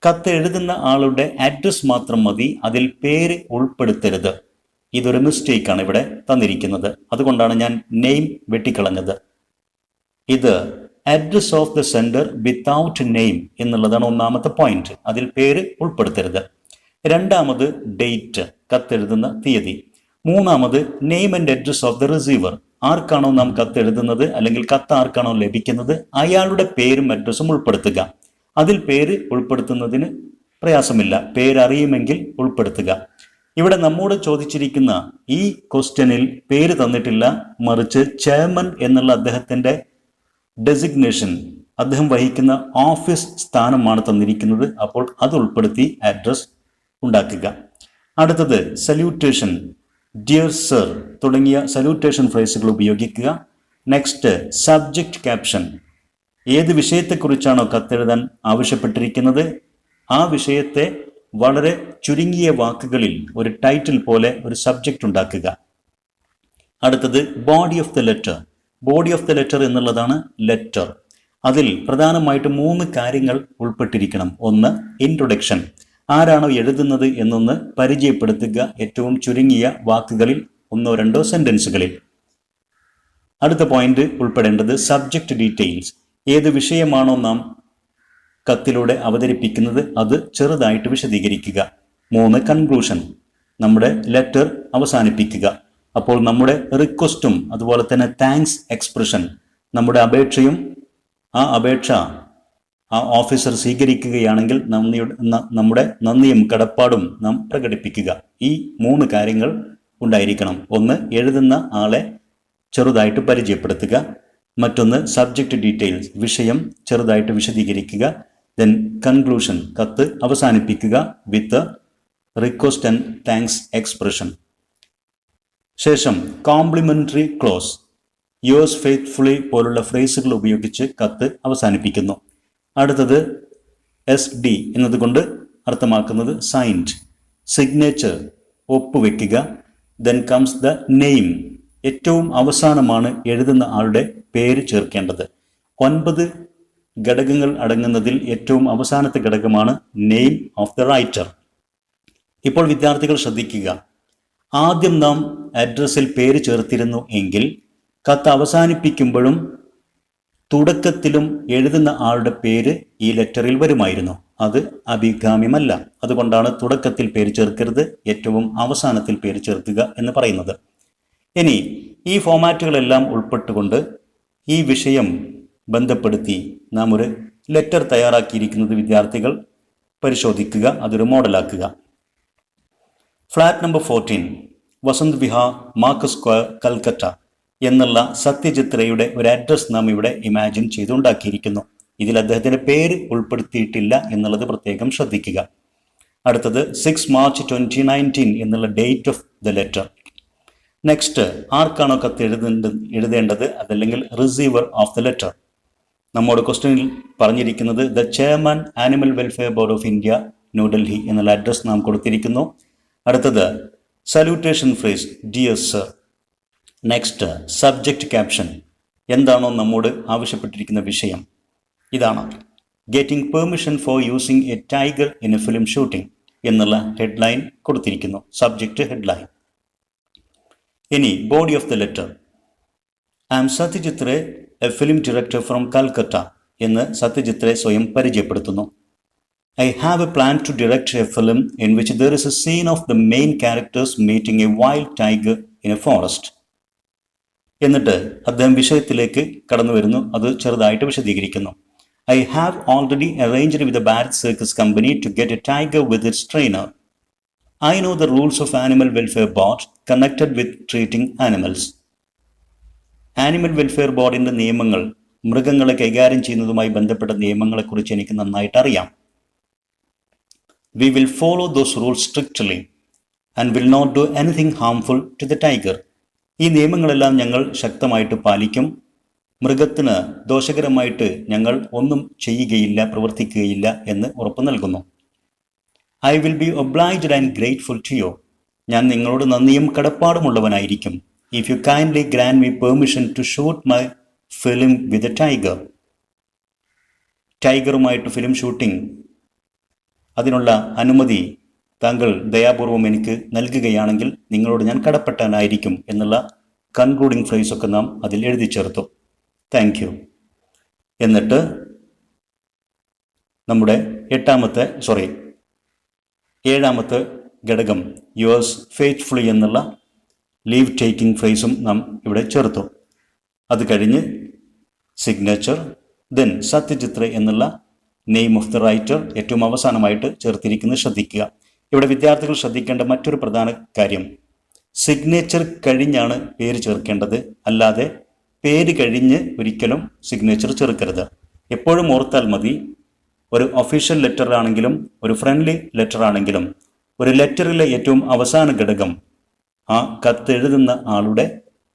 കത്ത് എഴുതുന്ന ആളുടെ അഡ്രസ് മാത്രം മതി, അതിൽ പേര് ഉൾപ്പെടുത്തരുത്. ഇതൊരു മിസ്റ്റേക്കാണ് ഇവിടെ തന്നിരിക്കുന്നത്. അതുകൊണ്ടാണ് ഞാൻ നെയിം വെട്ടിക്കളഞ്ഞത്. ഇത് address of the sender without name എന്നുള്ളതാണ് ഒന്നാമത്തെ പോയിന്റ്. അതിൽ പേര് ഉൾപ്പെടുത്തരുത്. രണ്ടാമത് ഡേറ്റ്, കത്തെഴുതുന്ന തീയതി. മൂന്നാമത് name and address of the receiver. ആർക്കാണോ നാം കത്തെഴുതുന്നത് അല്ലെങ്കിൽ കത്ത് ആർക്കാണോ ലഭിക്കുന്നത് അയാളുടെ പേരും അഡ്രസ്സും ഉൾപ്പെടുത്തുക. അതിൽ പേര് ഉൾപ്പെടുത്തുന്നതിന് പ്രയാസമില്ല, പേരറിയുമെങ്കിൽ ഉൾപ്പെടുത്തുക. ഇവിടെ നമ്മോട് ചോദിച്ചിരിക്കുന്ന ഈ ക്വസ്റ്റ്യനിൽ പേര് തന്നിട്ടില്ല, മറിച്ച് ചെയർമൻ എന്നുള്ള അദ്ദേഹത്തിന്റെ ഡെസിഗ്നേഷൻ, അദ്ദേഹം വഹിക്കുന്ന ഓഫീസ് സ്ഥാനമാണ് തന്നിരിക്കുന്നത്. അപ്പോൾ അത് ഉൾപ്പെടുത്തി അഡ്രസ് ഉണ്ടാക്കുക. അടുത്തത് സല്യൂട്ടേഷൻ, ഡിയർ സർ തുടങ്ങിയ സല്യൂട്ടേഷൻ ഫ്രേസുകൾ ഉപയോഗിക്കുക. Next, subject caption. ഏത് വിഷയത്തെക്കുറിച്ചാണോ കത്തെഴുതാൻ ആവശ്യപ്പെട്ടിരിക്കുന്നത് ആ വിഷയത്തെ വളരെ ചുരുങ്ങിയ വാക്കുകളിൽ ഒരു ടൈറ്റിൽ പോലെ ഒരു സബ്ജക്റ്റ് ഉണ്ടാക്കുക. അടുത്തത് body of the letter. Body of the letter എന്നുള്ളതാണ് ലെറ്റർ. അതിൽ പ്രധാനമായിട്ട് 3 കാര്യങ്ങൾ ഉൾപ്പെട്ടിരിക്കണം. ഒന്ന്, ഇൻട്രൊഡക്ഷൻ, ആരാണോ എഴുതുന്നത് എന്നൊന്ന് പരിചയപ്പെടുത്തുക, ഏറ്റവും ചുരുങ്ങിയ വാക്കുകളിൽ 1-2 സെന്റൻസുകളിൽ. അടുത്ത പോയിന്റ് ഉൾപ്പെടേണ്ടത് സബ്ജക്റ്റ് ഡീറ്റെയിൽസ്. ഏത് വിഷയമാണോ നാം കത്തിലൂടെ അവതരിപ്പിക്കുന്നത് അത് ചെറുതായിട്ട് വിശദീകരിക്കുക. 3, കൺക്ലൂഷൻ, നമ്മുടെ ലെറ്റർ അവസാനിപ്പിക്കുക. അപ്പോൾ നമ്മുടെ റിക്വസ്റ്റും അതുപോലെ തന്നെ താങ്ക്സ് എക്സ്പ്രഷൻ, നമ്മുടെ അപേക്ഷയും ആ അപേക്ഷ ആ ഓഫീസർ സ്വീകരിക്കുകയാണെങ്കിൽ നമ്മുടെ നന്ദിയും കടപ്പാടും നാം പ്രകടിപ്പിക്കുക. ഈ 3 കാര്യങ്ങൾ ഉണ്ടായിരിക്കണം. ഒന്ന്, എഴുതുന്ന ആളെ ചെറുതായിട്ട് പരിചയപ്പെടുത്തുക. മറ്റൊന്ന്, സബ്ജക്റ്റ് ഡീറ്റെയിൽസ്, വിഷയം ചെറുതായിട്ട് വിശദീകരിക്കുക. ദെൻ കൺക്ലൂഷൻ, കത്ത് അവസാനിപ്പിക്കുക with request and thanks expression. ശേഷം കോംപ്ലിമെന്ററി ക്ലോസ്, യോഴ്സ് ഫെയ്ത്ത്ഫുള്ളി പോലുള്ള ഫ്രേസുകൾ ഉപയോഗിച്ച് കത്ത് അവസാനിപ്പിക്കുന്നു. അടുത്തത് SD എന്നതുകൊണ്ട് അർത്ഥമാക്കുന്നത് സൈൻഡ്, സിഗ്നേച്ചർ, ഒപ്പുവെക്കുക. ദെൻ കംസ് ദ നെയിം, ഏറ്റവും അവസാനമാണ് എഴുതുന്ന ആളുടെ പേര് ചേർക്കേണ്ടത്. 9 ഘടകങ്ങൾ അടങ്ങുന്നതിൽ ഏറ്റവും അവസാനത്തെ ഘടകമാണ് നെയിം ഓഫ് ദ റൈറ്റർ. ഇപ്പോൾ വിദ്യാർത്ഥികൾ ശ്രദ്ധിക്കുക, ആദ്യം നാം അഡ്രസ്സിൽ പേര് ചേർത്തിരുന്നു എങ്കിൽ കത്ത് അവസാനിപ്പിക്കുമ്പോഴും തുടക്കത്തിലും എഴുതുന്ന ആളുടെ പേര് ഈ ലെറ്ററിൽ വരുമായിരുന്നു. അത് അഭികാമ്യമല്ല. അതുകൊണ്ടാണ് തുടക്കത്തിൽ പേര് ചേർക്കരുത്, ഏറ്റവും അവസാനത്തിൽ പേര് ചേർക്കുക എന്ന് പറയുന്നത്. ഇനി ഈ ഫോമാറ്റുകളെല്ലാം ഉൾപ്പെട്ടുകൊണ്ട് ഈ വിഷയം ബന്ധപ്പെടുത്തി നാം ഒരു ലെറ്റർ തയ്യാറാക്കിയിരിക്കുന്നത് വിദ്യാർത്ഥികൾ പരിശോധിക്കുക, അതൊരു മോഡലാക്കുക. Flat number 14, Vasant Vihar, Marcus Square, Calcutta എന്നുള്ള സത്യജിത്രയുടെ ഒരു അഡ്രസ് നാം ഇവിടെ ഇമാജിൻ ചെയ്തുണ്ടാക്കിയിരിക്കുന്നു. ഇതിൽ അദ്ദേഹത്തിൻ്റെ പേര് ഉൾപ്പെടുത്തിയിട്ടില്ല എന്നുള്ളത് പ്രത്യേകം ശ്രദ്ധിക്കുക. അടുത്തത് 6 മാർച്ച് 2019 എന്നുള്ള date of the letter. Next, ആർക്കാണോ കത്ത് എഴുതേണ്ടത് അതല്ലെങ്കിൽ റിസീവർ ഓഫ് ദ ലെറ്റർ. നമ്മോട് ക്വസ്റ്റ്യനിൽ പറഞ്ഞിരിക്കുന്നത് the chairman, animal welfare board of India, New Delhi എന്നുള്ള അഡ്രസ് നാം കൊടുത്തിരിക്കുന്നു. അടുത്തത് salutation phrase, dear sir. Next, subject caption, എന്താണോ നമ്മോട് ആവശ്യപ്പെട്ടിരിക്കുന്ന വിഷയം ഇതാണ്. Getting permission for using a tiger in a film shooting എന്നുള്ള ഹെഡ്ലൈൻ കൊടുത്തിരിക്കുന്നു, സബ്ജക്റ്റ് ഹെഡ്ലൈൻ. ഇനി body of the letter. I am Satyajit Ray, a film director from Calcutta എന്ന് സത്യജിത് റേ സ്വയം പരിചയപ്പെടുത്തുന്നു. I have a plan to direct a film in which there is a scene of the main characters meeting a wild tiger in a forest. എന്നിട്ട് അദ്ദേഹം വിഷയത്തിലേക്ക് കടന്നു വരുന്നു, അത് ചെറുതായിട്ട് വിശദീകരിക്കുന്നു. I have already arranged with the Bharat Circus Company to get a tiger with its trainer. I know the rules of Animal Welfare Board connected with treating animals. Animal welfare ബോർഡിൻ്റെ നിയമങ്ങൾ, മൃഗങ്ങളെ കൈകാര്യം ചെയ്യുന്നതുമായി ബന്ധപ്പെട്ട നിയമങ്ങളെക്കുറിച്ച് എനിക്ക് നന്നായിട്ട് അറിയാം. We will follow those rules strictly and will not do anything harmful to the tiger. ഈ നിയമങ്ങളെല്ലാം ഞങ്ങൾ ശക്തമായിട്ട് പാലിക്കും. മൃഗത്തിന് ദോഷകരമായിട്ട് ഞങ്ങൾ ഒന്നും ചെയ്യുകയില്ല, പ്രവർത്തിക്കുകയില്ല എന്ന് ഉറപ്പ് നൽകുന്നു. I will be obliged and grateful to you. ഞാൻ നിങ്ങളോട് നന്ദിയും കടപ്പാടുമുള്ളവനായിരിക്കും. If you kindly grant me permission to shoot my film with a tiger. ടൈഗറുമായിട്ട് ഫിലിം ഷൂട്ടിംഗ്, അതിനുള്ള അനുമതി താങ്കൾ ദയാപൂർവം എനിക്ക് നൽകുകയാണെങ്കിൽ നിങ്ങളോട് ഞാൻ കടപ്പെട്ടവനായിരിക്കും എന്നുള്ള കൺക്ലൂഡിംഗ് ഫ്രേസൊക്കെ നാം അതിൽ എഴുതി ചേർത്തു. Thank you. എന്നിട്ട് നമ്മുടെ ഏഴാമത്തെ ഘടകം യുവേഴ്സ് ഫെയ്ത്ത്ഫുള്ളി എന്നുള്ള ലീവ് ടേക്കിംഗ് ഫ്രേസും നാം ഇവിടെ ചേർത്തു. അത് കഴിഞ്ഞ് സിഗ്നേച്ചർ, ദെൻ സത്യജിത് റേ എന്നുള്ള നെയിം ഓഫ് ദ റൈറ്റർ ഏറ്റവും അവസാനമായിട്ട് ചേർത്തിരിക്കുന്നത് ശ്രദ്ധിക്കുക. ഇവിടെ വിദ്യാർത്ഥികൾ ശ്രദ്ധിക്കേണ്ട മറ്റൊരു പ്രധാന കാര്യം, സിഗ്നേച്ചർ കഴിഞ്ഞാണ് പേര് ചേർക്കേണ്ടത്, അല്ലാതെ പേര് കഴിഞ്ഞ് ഒരിക്കലും സിഗ്നേച്ചർ ചേർക്കരുത്. എപ്പോഴും ഓർത്താൽ മതി, ഒരു ഒഫീഷ്യൽ ലെറ്റർ ആണെങ്കിലും ഒരു ഫ്രണ്ട്ലി ലെറ്റർ ആണെങ്കിലും ഒരു ലെറ്ററിലെ ഏറ്റവും അവസാന ഘടകം ആ കത്ത് എഴുതുന്ന ആളുടെ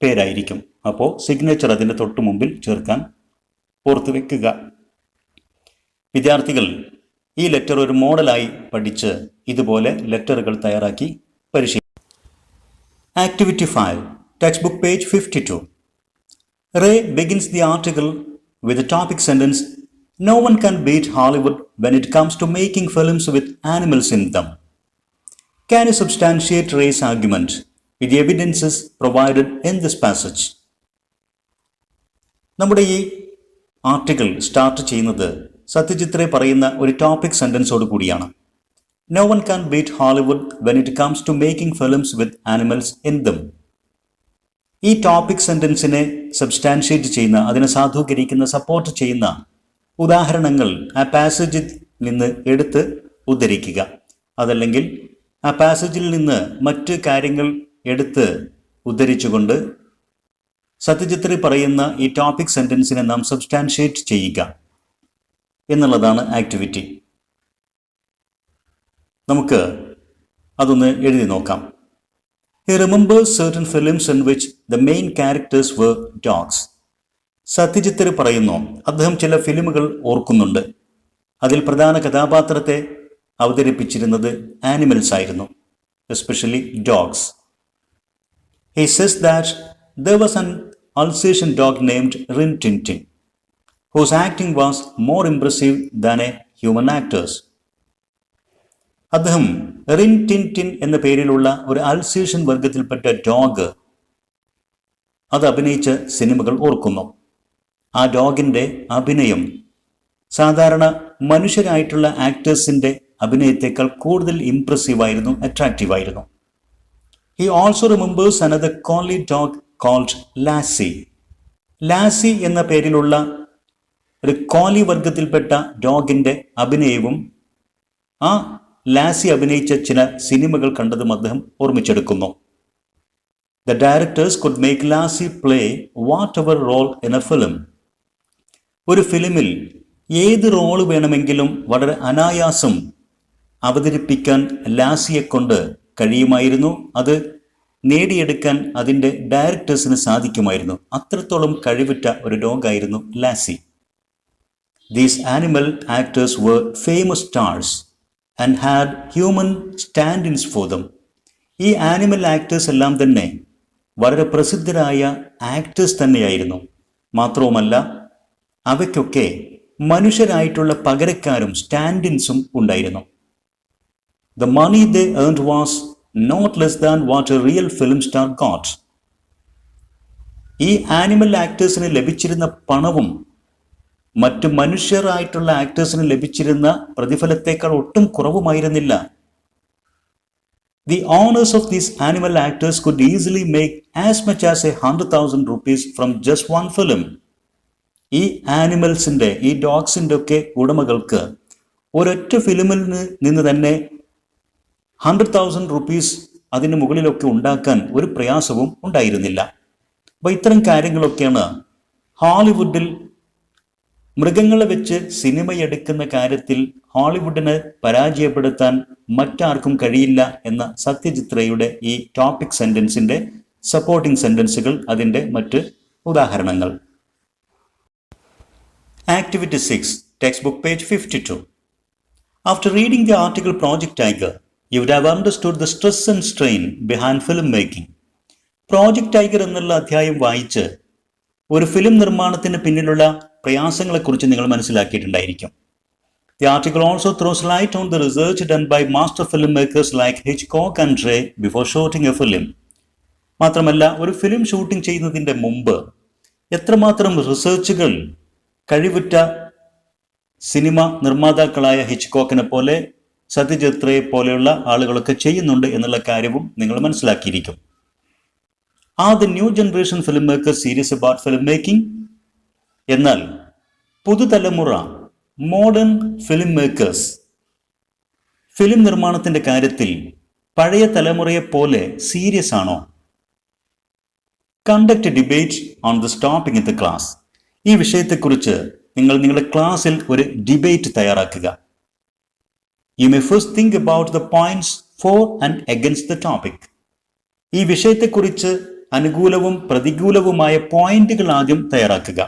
പേരായിരിക്കും. അപ്പോൾ സിഗ്നേച്ചർ അതിൻ്റെ തൊട്ട് മുമ്പിൽ ചേർക്കാൻ ഓർത്തു വെക്കുക. വിദ്യാർത്ഥികൾ ഈ ലെറ്റർ ഒരു മോഡലായി പഠിച്ച് ഇതുപോലെ ലെറ്ററുകൾ തയ്യാറാക്കി പരിശീലിക്കും. Activity 5, textbook page 52. Ray begins the article with the topic sentence, "No one can beat Hollywood when it comes to making films with animals in them." Can you substantiate Ray's argument with the evidences provided in this passage? നമ്മുടെ ഈ article start ചെയ്യുന്നത് സത്യജിത് റേ പറയുന്ന ഒരു topic സെന്റൻസോട് കൂടിയാണ്. No one can beat Hollywood when it comes to making films with animals in them. ഈ topic സെന്റൻസിനെ substantiate ചെയ്യുന്ന, അതിനെ സാധൂകരിക്കുന്ന, support ചെയ്യുന്ന ഉദാഹരണങ്ങൾ ആ പാസേജിൽ നിന്ന് എടുത്ത് ഉദ്ധരിക്കുക. അതല്ലെങ്കിൽ ആ പാസേജിൽ നിന്ന് മറ്റ് കാര്യങ്ങൾ എടുത്ത് ഉദ്ധരിച്ചുകൊണ്ട് സത്യജിത് റേ പറയുന്ന ഈ ടോപ്പിക് സെന്റൻസിനെ നാം സബ്സ്റ്റാൻഷിയേറ്റ് ചെയ്യുക എന്നുള്ളതാണ് ആക്ടിവിറ്റി. നമുക്ക് അതൊന്ന് എഴുതി നോക്കാം. He remembers certain films in which the main characters were dogs. Satyajit Ray പറയുന്നു, അദ്ദേഹം ചില ഫിലിമുകൾ ഓർക്കുന്നുണ്ട്, അതിൽ പ്രധാന കഥാപാത്രത്തെ അവതരിപ്പിച്ചിരുന്നത് ആനിമൽസ് ആയിരുന്നു, especially dogs. He says that there was an Alsatian dog named Rin Tin Tin, whose acting was more impressive than a human actor's. അദ്ദേഹം റിൻ ടിൻ ടിൻ എന്ന പേരിലുള്ള ഒരു അൽസേഷ്യൻ വർഗത്തിൽപ്പെട്ട ഡോഗ് അത് അഭിനയിച്ച സിനിമകൾ ഓർക്കുന്നു. ആ ഡോഗിൻ്റെ അഭിനയം സാധാരണ മനുഷ്യരായിട്ടുള്ള ആക്ടേഴ്സിൻ്റെ അഭിനയത്തേക്കാൾ കൂടുതൽ ഇംപ്രസീവായിരുന്നു, അട്രാക്റ്റീവായിരുന്നു. He also remembers another collie dog called Lassie. Lassie എന്ന പേരിലുള്ള ഒരു കോലി വർഗത്തിൽപ്പെട്ട ഡോഗിൻ്റെ അഭിനയവും ആ ലാസി അഭിനയിച്ച ചില സിനിമകൾ കണ്ടതും അദ്ദേഹം ഓർമ്മിച്ചെടുക്കുന്നു. The directors could make Lassie play whatever role in a film. ഒരു ഫിലിമിൽ ഏത് റോള് വേണമെങ്കിലും വളരെ അനായാസം അവതരിപ്പിക്കാൻ ലാസിയെ കൊണ്ട് കഴിയുമായിരുന്നു. അത് നേടിയെടുക്കാൻ അതിൻ്റെ ഡയറക്ടേഴ്സിന് സാധിക്കുമായിരുന്നു. അത്രത്തോളം കഴിവുറ്റ ഒരു ഡോഗായിരുന്നു lassi. These animal actors were famous stars and had human stand-ins for them. ഈ ആനിമൽ ആക്ടേഴ്സ് എല്ലാം തന്നെ വളരെ പ്രസിദ്ധരായ ആക്ടേഴ്സ് തന്നെയായിരുന്നു. മാത്രവുമല്ല അവയ്ക്കൊക്കെ മനുഷ്യരായിട്ടുള്ള പകരക്കാരും സ്റ്റാൻഡിൻസും ഉണ്ടായിരുന്നു. The money they earned was not less than what a real film star got. ഈ ആനിമൽ ആക്ടേഴ്സിന് ലഭിച്ചിരുന്ന പണവും മറ്റ് മനുഷ്യരായിട്ടുള്ള ആക്ടേഴ്സിന് ലഭിച്ചിരുന്ന പ്രതിഫലത്തേക്കാൾ ഒട്ടും കുറവുമായിരുന്നില്ല. The owners of these animal actors could easily make as much as 100,000 rupees from just one film. ഈ ആനിമൽസിൻ്റെ, ഈ ഡോഗ്സിൻ്റെ ഒക്കെ ഉടമകൾക്ക് ഒരൊറ്റ ഫിലിമിൽ നിന്ന് തന്നെ 100,000 rupees അതിന് മുകളിലൊക്കെ ഉണ്ടാക്കാൻ ഒരു പ്രയാസവും ഉണ്ടായിരുന്നില്ല. അപ്പോൾ ഇത്തരം കാര്യങ്ങളൊക്കെയാണ് ഹോളിവുഡിൽ മൃഗങ്ങളെ വെച്ച് സിനിമയെടുക്കുന്ന കാര്യത്തിൽ ഹോളിവുഡിനെ പരാജയപ്പെടുത്താൻ മറ്റാർക്കും കഴിയില്ല എന്ന സത്യജിത്രയുടെ ഈ ടോപ്പിക് സെന്റൻസിന്റെ സപ്പോർട്ടിംഗ് സെന്റൻസുകൾ, അതിൻ്റെ മറ്റ് ഉദാഹരണങ്ങൾ. Activity 6, textbook page 52. After reading the article Project Tiger, you would have understood the stress and strain behind film making. Project Tiger എന്നുള്ള അധ്യായം വായിച്ച് ഒരു ഫിലിം നിർമ്മാണത്തിന് പിന്നിലുള്ള പ്രയാസങ്ങളെക്കുറിച്ച് നിങ്ങൾ മനസ്സിലാക്കിയിട്ടുണ്ടായിരിക്കും. The article also throws light on the research done by master filmmakers like Hitchcock and Ray before shooting a film. മാത്രമല്ല, ഒരു film shooting ചെയ്യുന്നതിൻ്റെ മുമ്പ് എത്രമാത്രം റിസർച്ചുകൾ കഴിവുറ്റ സിനിമ നിർമ്മാതാക്കളായ ഹിച്ച്കോക്കിനെ പോലെ സത്യജിത് റേ പോലെയുള്ള ആളുകളൊക്കെ ചെയ്യുന്നുണ്ട് എന്നുള്ള കാര്യവും നിങ്ങൾ മനസ്സിലാക്കിയിരിക്കും. Are the new generation filmmakers serious about film making? എന്നാൽ പുതുതലമുറ മോഡേൺ ഫിലിം മേക്കേഴ്സ് ഫിലിം നിർമ്മാണത്തിൻ്റെ കാര്യത്തിൽ പഴയ തലമുറയെ പോലെ സീരിയസ് ആണോ? Conduct debate on this topic in the class. ഈ വിഷയത്തെക്കുറിച്ച് നിങ്ങൾ നിങ്ങളുടെ ക്ലാസ്സിൽ ഒരു ഡിബേറ്റ് തയ്യാറാക്കുക. You may first think about the points for and against the topic. ഈ വിഷയത്തെക്കുറിച്ച് അനുകൂലവും പ്രതികൂലവുമായ പോയിന്റുകൾ ആദ്യം തയ്യാറാക്കുക.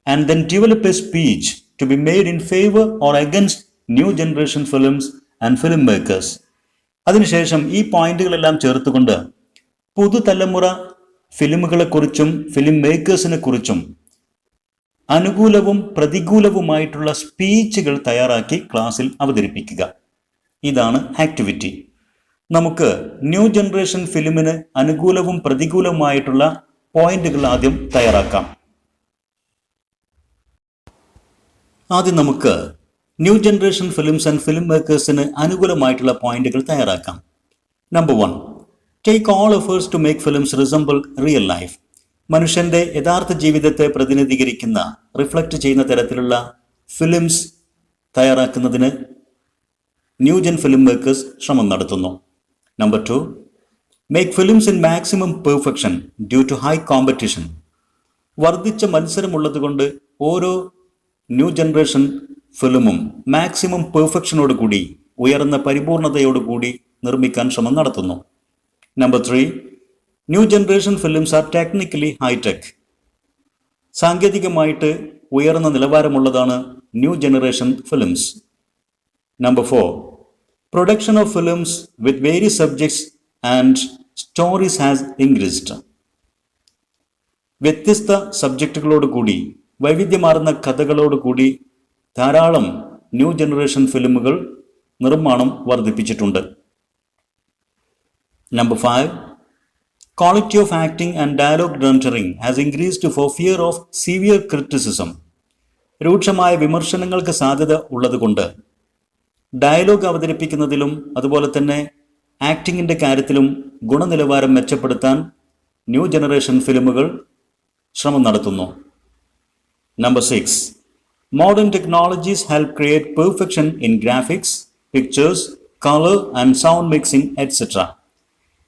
And then develop a speech to be made in favor or against new generation films and filmmakers. അതിനുശേഷം ഈ പോയിന്റുകളെല്ലാം ചേർത്തുകൊണ്ട് പുതുതലമുറ ഫിലിമുകളെക്കുറിച്ചും ഫിലിം മേക്കേഴ്സിനെ കുറിച്ചും അനുകൂലവും പ്രതികൂലവുമായിട്ടുള്ള സ്പീച്ചുകൾ തയ്യാറാക്കി ക്ലാസ്സിൽ അവതരിപ്പിക്കുക. ഇതാണ് ആക്ടിവിറ്റി. നമുക്ക് ന്യൂ ജനറേഷൻ ഫിലിമിന് അനുകൂലവും പ്രതികൂലവുമായിട്ടുള്ള പോയിന്റുകൾ ആദ്യം തയ്യാറാക്കാം. ആദ്യം നമുക്ക് new generation films and film മേക്കേഴ്സിന് അനുകൂലമായിട്ടുള്ള പോയിന്റുകൾ തയ്യാറാക്കാം. Number 1, take all efforts to make films resemble real life. മനുഷ്യന്റെ യഥാർത്ഥ ജീവിതത്തെ പ്രതിനിധീകരിക്കുന്ന, റിഫ്ലക്റ്റ് ചെയ്യുന്ന തരത്തിലുള്ള ഫിലിംസ് തയ്യാറാക്കുന്നതിന് ന്യൂജൻ ഫിലിം മേക്കേഴ്സ് ശ്രമം നടത്തുന്നു. Number 2, make films in maximum perfection due to high competition. വർദ്ധിച്ച മത്സരമുള്ളതുകൊണ്ട് ഓരോ ന്യൂ ജനറേഷൻ ഫിലിമും മാക്സിമം പെർഫെക്ഷനോടുകൂടി, ഉയർന്ന പരിപൂർണതയോടുകൂടി നിർമ്മിക്കാൻ ശ്രമം നടത്തുന്നു. Number 3, new generation films are technically hi tech. സാങ്കേതികമായിട്ട് ഉയർന്ന നിലവാരമുള്ളതാണ് new generation films. Number 4, production of films with various subjects and stories has increased. വ്യത്യസ്ത സബ്ജക്റ്റുകളോടുകൂടി, വൈവിധ്യമാർന്ന കഥകളോടുകൂടി ധാരാളം ന്യൂ ജനറേഷൻ ഫിലിമുകൾ നിർമ്മാണം വർദ്ധിപ്പിച്ചിട്ടുണ്ട്. Number 5, Quality of acting and dialogue rendering has increased for fear of severe criticism. രൂക്ഷമായ വിമർശനങ്ങൾക്ക് സാധ്യത ഉള്ളതുകൊണ്ട് ഡയലോഗ് അവതരിപ്പിക്കുന്നതിലും അതുപോലെ തന്നെ ആക്ടിങ്ങിൻ്റെ കാര്യത്തിലും ഗുണനിലവാരം മെച്ചപ്പെടുത്താൻ ന്യൂ ജനറേഷൻ ഫിലിമുകൾ ശ്രമം നടത്തുന്നു. Number 6. Modern technologies help create perfection in graphics, pictures, color and sound mixing, etc.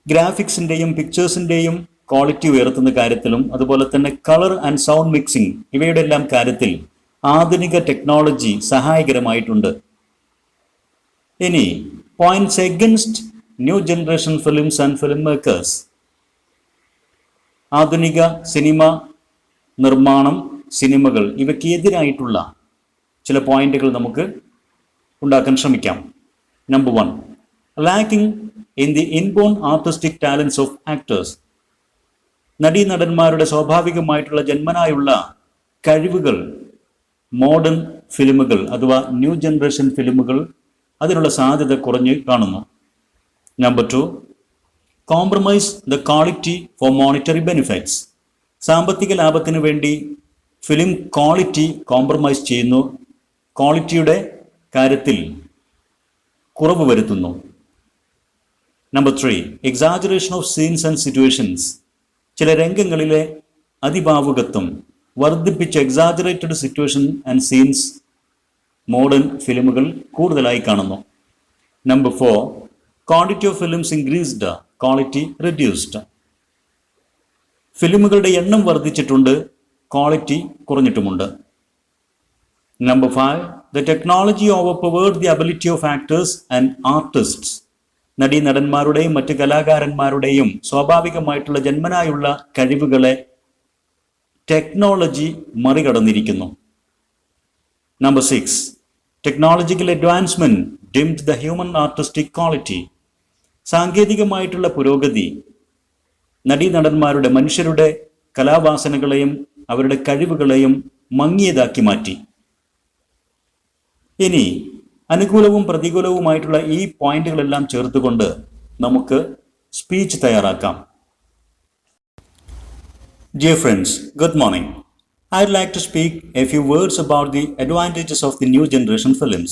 ഗ്രാഫിക്സിൻ്റെയും പിക്ചേഴ്സിൻ്റെയും ക്വാളിറ്റി ഉയർത്തുന്ന കാര്യത്തിലും അതുപോലെ തന്നെ കളർ ആൻഡ് സൗണ്ട് മിക്സിംഗ് ഇവയുടെ എല്ലാം കാര്യത്തിൽ ആധുനിക ടെക്നോളജി സഹായകരമായിട്ടുണ്ട്. ഇനി points against new generation films and film makers. ആധുനിക സിനിമ നിർമ്മാണം, സിനിമകൾ ഇവയ്ക്ക് എതിരായിട്ടുള്ള ചില പോയിന്റുകൾ നമുക്ക് ഉണ്ടാക്കാൻ ശ്രമിക്കാം. Number 1. Lacking in the inborn artistic talents of actors. നടീനടന്മാരുടെ സ്വാഭാവികമായിട്ടുള്ള ജന്മനായുള്ള കഴിവുകൾ മോഡേൺ ഫിലിമുകൾ അഥവാ ന്യൂ ജനറേഷൻ ഫിലിമുകൾ അതിനുള്ള സാധ്യത കുറഞ്ഞു കാണുന്നു. Number 2. Compromise the quality for monetary benefits. സാമ്പത്തിക ലാഭത്തിന് വേണ്ടി ഫിലിം ക്വാളിറ്റി കോംപ്രമൈസ് ചെയ്യുന്നു, ക്വാളിറ്റിയുടെ കാര്യത്തിൽ കുറവ് വരുത്തുന്നു. Number 3. Exaggeration of scenes and situations. ചില രംഗങ്ങളിലെ അതിഭാവുകത്വം വർദ്ധിപ്പിച്ച exaggerated situation and scenes modern ഫിലിമുകൾ കൂടുതലായി കാണുന്നു. Number 4. Quantity of films increased, quality reduced. ഫിലിമുകളുടെ എണ്ണം വർദ്ധിച്ചിട്ടുണ്ട്, ക്വാളിറ്റി കുറഞ്ഞിട്ടുമുണ്ട്. Number 5. The technology overpowered the ability of actors and artists. നടീനടന്മാരുടെയും മറ്റ് കലാകാരന്മാരുടെയും സ്വാഭാവികമായിട്ടുള്ള ജന്മനായുള്ള കഴിവുകളെ ടെക്നോളജി മറികടന്നിരിക്കുന്നു. Number 6. Technological advancement dimmed the human artistic quality. സാങ്കേതികമായിട്ടുള്ള പുരോഗതി നടീനടന്മാരുടെ മനുഷ്യരുടെ കലാവാസനകളെയും അവരുടെ കഴിവുകളെയും മങ്ങിയതാക്കി മാറ്റി. ഇനി അനുകൂലവും പ്രതികൂലവുമായിട്ടുള്ള ഈ പോയിന്റുകളെല്ലാം ചേർത്തുകൊണ്ട് നമുക്ക് സ്പീച്ച് തയ്യാറാക്കാം. Dear friends, good morning. I'd like to speak a few words about the advantages of the new generation films.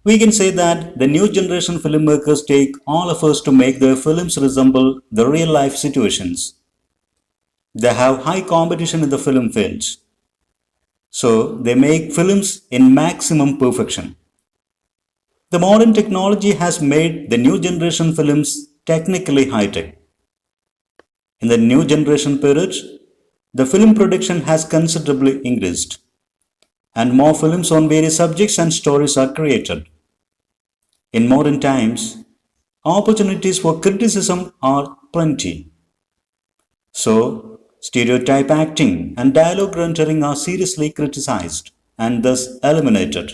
We can say that the new generation filmmakers take all efforts to make their films resemble the real life situations. They have high competition in the film fields, so they make films in maximum perfection. The modern technology has made the new generation films technically high-tech. In the new generation period, the film production has considerably increased, and more films on various subjects and stories are created. In modern times, opportunities for criticism are plenty. So, stereotype acting and dialogue rendering are seriously criticized and thus eliminated.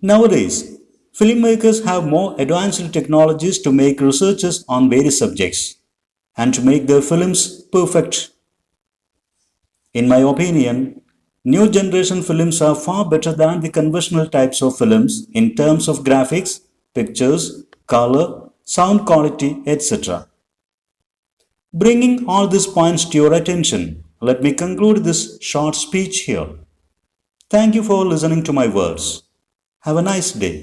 Nowadays, filmmakers have more advanced technologies to make researches on various subjects and to make their films perfect. In my opinion, new generation films are far better than the conventional types of films in terms of graphics, pictures, color, sound quality, etc. Bringing all these points to your attention, let me conclude this short speech here. Thank you for listening to my words. Have a nice day.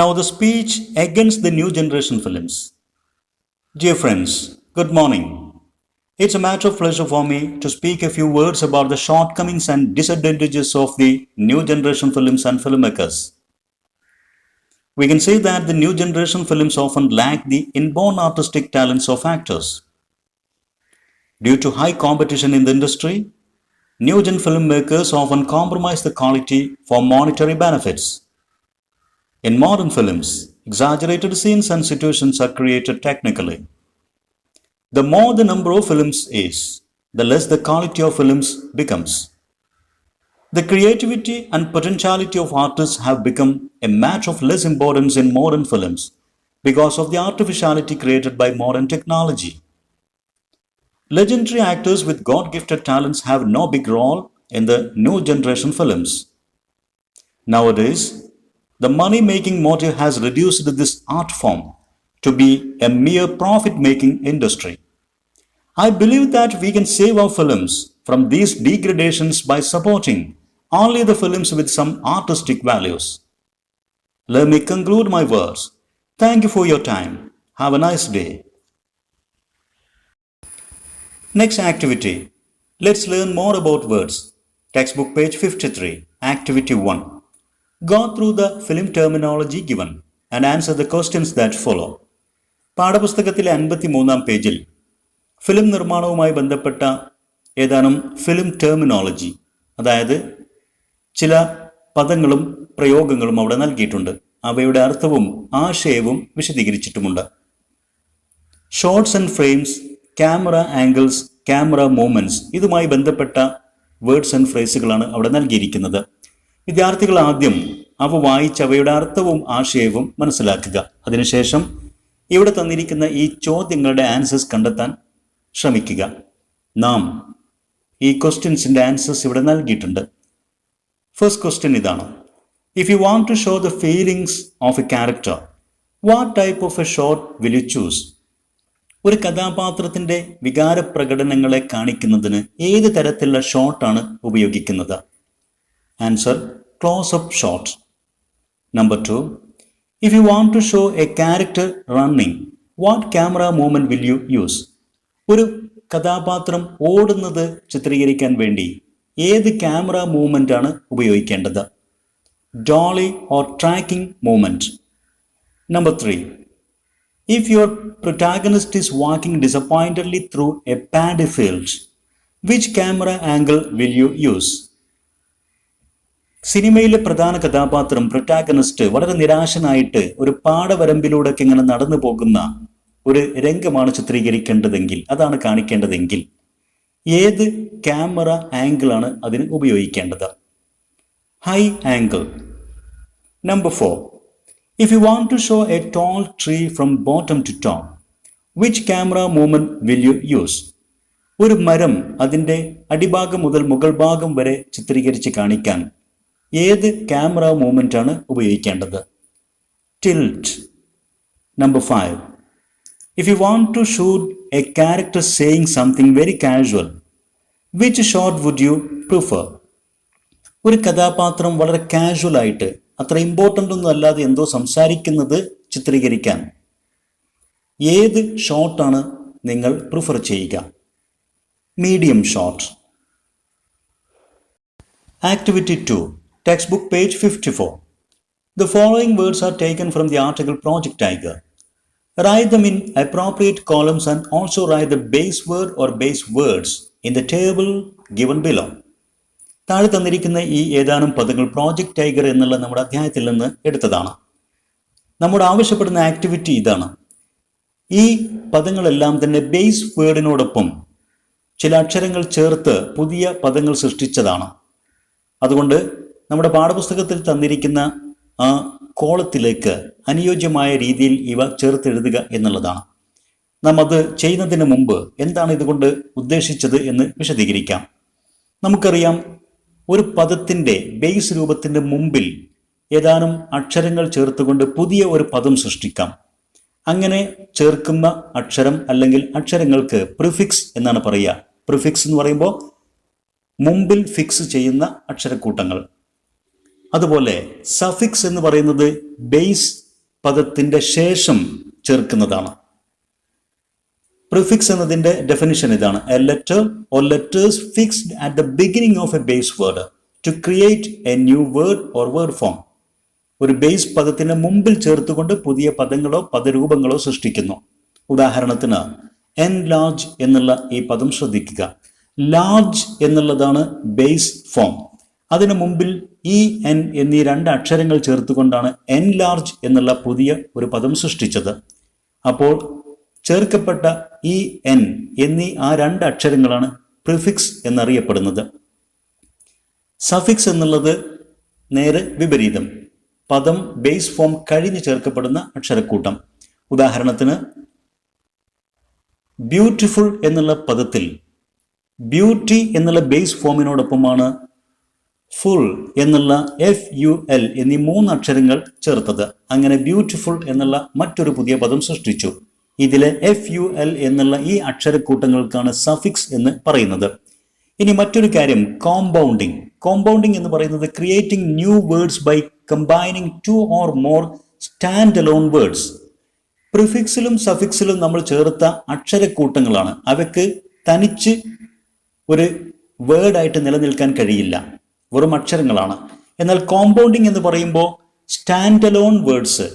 Now the speech against the new generation films. Dear friends, good morning. It's a matter of pleasure for me to speak a few words about the shortcomings and disadvantages of the new generation films and filmmakers. We can say that the new generation films often lack the inborn artistic talents of actors. Due to high competition in the industry, new gen filmmakers often compromise the quality for monetary benefits. In modern films, exaggerated scenes and situations are created technically. The more the number of films is, the less the quality of films becomes. The creativity and potentiality of artists have become a matter of less importance in modern films because of the artificiality created by modern technology. Legendary actors with God-gifted talents have no big role in the new generation films. Nowadays, the money-making motive has reduced this art form to be a mere profit-making industry. I believe that we can save our films from these degradations by supporting only the films with some artistic values. Let me conclude my words. Thank you for your time. Have a nice day. Next activity. Let's learn more about words. Textbook page 53. Activity 1. Go through the film terminology given and answer the questions that follow. പാഠപുസ്തകത്തിലെ 53-ാം പേജിൽ film നിർമ്മാണവുമായി ബന്ധപ്പെട്ട ഏതാനും film terminology, അതായത് ചില പദങ്ങളും പ്രയോഗങ്ങളും അവിടെ നൽകിയിട്ടുണ്ട്. അവയുടെ അർത്ഥവും ആശയവും വിശദീകരിച്ചിട്ടുമുണ്ട്. Shots and frames, camera angles, camera movements, ഇതുമായി ബന്ധപ്പെട്ട വേർഡ്സ് ആൻഡ് ഫ്രേസുകളാണ് അവിടെ നൽകിയിരിക്കുന്നത്. വിദ്യാർത്ഥികൾ ആദ്യം അവ വായിച്ച് അവയുടെ അർത്ഥവും ആശയവും മനസ്സിലാക്കുക. അതിനുശേഷം ഇവിടെ തന്നിരിക്കുന്ന ഈ ചോദ്യങ്ങളുടെ ആൻസേഴ്സ് കണ്ടെത്താൻ ശ്രമിക്കുക. നാം ഈ ക്വസ്റ്റ്യൻസിന്റെ ആൻസേഴ്സ് ഇവിടെ നൽകിയിട്ടുണ്ട്. ഫസ്റ്റ് ക്വസ്റ്റ്യൻ ഇതാണ്: if you want to show the feelings of a character, what type of a shot will you choose? ഒരു കഥാപാത്രത്തിന്റെ വികാരപ്രകടനങ്ങളെ കാണിക്കുന്നതിന് ഏത് തരത്തിലുള്ള ഷോട്ടാണ് ഉപയോഗിക്കുന്നത്? Answer: close up shot. Number 2, if you want to show a character running, what camera movement will you use? ഒരു കഥാപാത്രം ഓടുന്നത് ചിത്രീകരിക്കാൻ വേണ്ടി ഏത് ക്യാമറ മൂവ്മെന്റ് ആണ് ഉപയോഗിക്കേണ്ടത്? Dolly or tracking movement. Number 3, if your protagonist is walking disappointedly through a paddy field, which camera angle will you use? സിനിമയിലെ പ്രധാന കഥാപാത്രം പ്രൊട്ടാഗണിസ്റ്റ് വളരെ നിരാശനായിട്ട് ഒരു പാടവരമ്പിലൂടെ ഇങ്ങനെ നടന്നു പോകുന്ന ഒരു രംഗമാണ് ചിത്രീകരിക്കേണ്ടതെങ്കിൽ, അതാണ് കാണിക്കേണ്ടതെങ്കിൽ ഏത് ക്യാമറ ആംഗിൾ ആണ് അതിന് ഉപയോഗിക്കേണ്ടത്? High angle. Number 4, if you want to show a tall tree from bottom to top, which camera movement will you use? ഒരു മരം അതിൻ്റെ അടിഭാഗം മുതൽ മുകൾ ഭാഗം വരെ ചിത്രീകരിച്ച് കാണിക്കാൻ ഏത് ക്യാമറ മൂവ്മെന്റ് ആണ് ഉപയോഗിക്കേണ്ടത്? Tilt. Number 5, if you want to shoot a character saying something very casual, which shot would you prefer? ഒരു കഥാപാത്രം വളരെ കാഷ്വൽ ആയിട്ട് അത്ര ഇമ്പോർട്ടൻ്റ് ഒന്നും അല്ലാതെ എന്തോ സംസാരിക്കുന്നത് ചിത്രീകരിക്കാൻ ഏത് ഷോട്ടാണ് നിങ്ങൾ പ്രിഫർ ചെയ്യുക? Medium shot. Activity 2, textbook page 54. The following words are taken from the article Project Tiger. Write them in appropriate columns and also write the base word or base words in the table given below. താഴെ തന്നിരിക്കുന്ന ഈ ഏതാനും പദങ്ങൾ project tiger എന്നുള്ള നമ്മുടെ അധ്യായത്തിൽ നിന്ന് എടുത്തതാണ്. നമ്മുടെ ആവശ്യപ്പെടുന്ന ആക്ടിവിറ്റി ഇതാണ്. ഈ പദങ്ങളെല്ലാം തന്നെ ബേസ് വേർഡിനോടൊപ്പം ചില അക്ഷരങ്ങൾ ചേർത്ത് പുതിയ പദങ്ങൾ സൃഷ്ടിച്ചതാണ്. അതുകൊണ്ട് നമ്മുടെ പാഠപുസ്തകത്തിൽ തന്നിരിക്കുന്ന ആ കോളത്തിലേക്ക് അനുയോജ്യമായ രീതിയിൽ ഇവ ചേർത്തെഴുതുക എന്നുള്ളതാണ്. നാം അത് ചെയ്യുന്നതിന് മുമ്പ് എന്താണ് ഇതുകൊണ്ട് ഉദ്ദേശിച്ചത് എന്ന് വിശദീകരിക്കാം. നമുക്കറിയാം, ഒരു പദത്തിൻ്റെ ബേസ് രൂപത്തിൻ്റെ മുമ്പിൽ ഏതാനും അക്ഷരങ്ങൾ ചേർത്തുകൊണ്ട് പുതിയ ഒരു പദം സൃഷ്ടിക്കാം. അങ്ങനെ ചേർക്കുന്ന അക്ഷരം അല്ലെങ്കിൽ അക്ഷരങ്ങൾക്ക് പ്രിഫിക്സ് എന്നാണ് പറയുക. പ്രിഫിക്സ് എന്ന് പറയുമ്പോൾ മുമ്പിൽ ഫിക്സ് ചെയ്യുന്ന അക്ഷരക്കൂട്ടങ്ങൾ. അതുപോലെ സഫിക്സ് എന്ന് പറയുന്നത് ബേസ് പദത്തിൻ്റെ ശേഷം ചേർക്കുന്നതാണ്. പ്രിഫിക്സ് എന്നതിൻ്റെ ഡെഫിനിഷൻ ഇതാണ്: a letter or letters fixed at the beginning of a base word to create a new word or word form. ഒരു ബേസ് പദത്തിന് മുമ്പിൽ ചേർത്തുകൊണ്ട് പുതിയ പദങ്ങളോ പദരൂപങ്ങളോ സൃഷ്ടിക്കുന്നു. ഉദാഹരണത്തിന് എൻലാർജ് എന്നുള്ള ഈ പദം ശ്രദ്ധിക്കുക. ലാർജ് എന്നുള്ളതാണ് ബേസ് ഫോം. അതിനു മുമ്പിൽ ഇ എൻ എന്നീ രണ്ട് അക്ഷരങ്ങൾ ചേർത്തുകൊണ്ടാണ് എൻലാർജ് എന്നുള്ള പുതിയ ഒരു പദം സൃഷ്ടിച്ചത്. അപ്പോൾ ചേർക്കപ്പെട്ട ഇ എൻ എന്നീ ആ രണ്ട് അക്ഷരങ്ങളാണ് പ്രിഫിക്സ് എന്നറിയപ്പെടുന്നത്. സഫിക്സ് എന്നുള്ളത് നേരെ വിപരീതം. പദം ബേസ് ഫോം കഴിഞ്ഞ് ചേർക്കപ്പെടുന്ന അക്ഷരക്കൂട്ടം. ഉദാഹരണത്തിന് ബ്യൂട്ടിഫുൾ എന്നുള്ള പദത്തിൽ ബ്യൂട്ടി എന്നുള്ള ബേസ് ഫോമിനോടൊപ്പമാണ് ഫുൾ എന്നുള്ള FUL എന്നീ 3 അക്ഷരങ്ങൾ ചേർത്തത്. അങ്ങനെ ബ്യൂട്ടിഫുൾ എന്നുള്ള മറ്റൊരു പുതിയ പദം സൃഷ്ടിച്ചു. ഇതിലെ FUL എന്നുള്ള ഈ അക്ഷരക്കൂട്ടങ്ങൾക്കാണ് സഫിക്സ് എന്ന് പറയുന്നത്. ഇനി മറ്റൊരു കാര്യം, കോമ്പൗണ്ടിങ്. കോമ്പൗണ്ടിങ് എന്ന് പറയുന്നത് creating new words by combining 2 or more stand alone words. പ്രിഫിക്സിലും സഫിക്സിലും നമ്മൾ ചേർത്ത അക്ഷരക്കൂട്ടങ്ങളാണ്. അവയ്ക്ക് തനിച്ച് ഒരു വേർഡായിട്ട് നിലനിൽക്കാൻ കഴിയില്ല, വെറും അക്ഷരങ്ങളാണ്. എന്നാൽ കോമ്പൗണ്ടിങ് എന്ന് പറയുമ്പോൾ സ്റ്റാൻഡ് അലോൺ വേർഡ്സ്,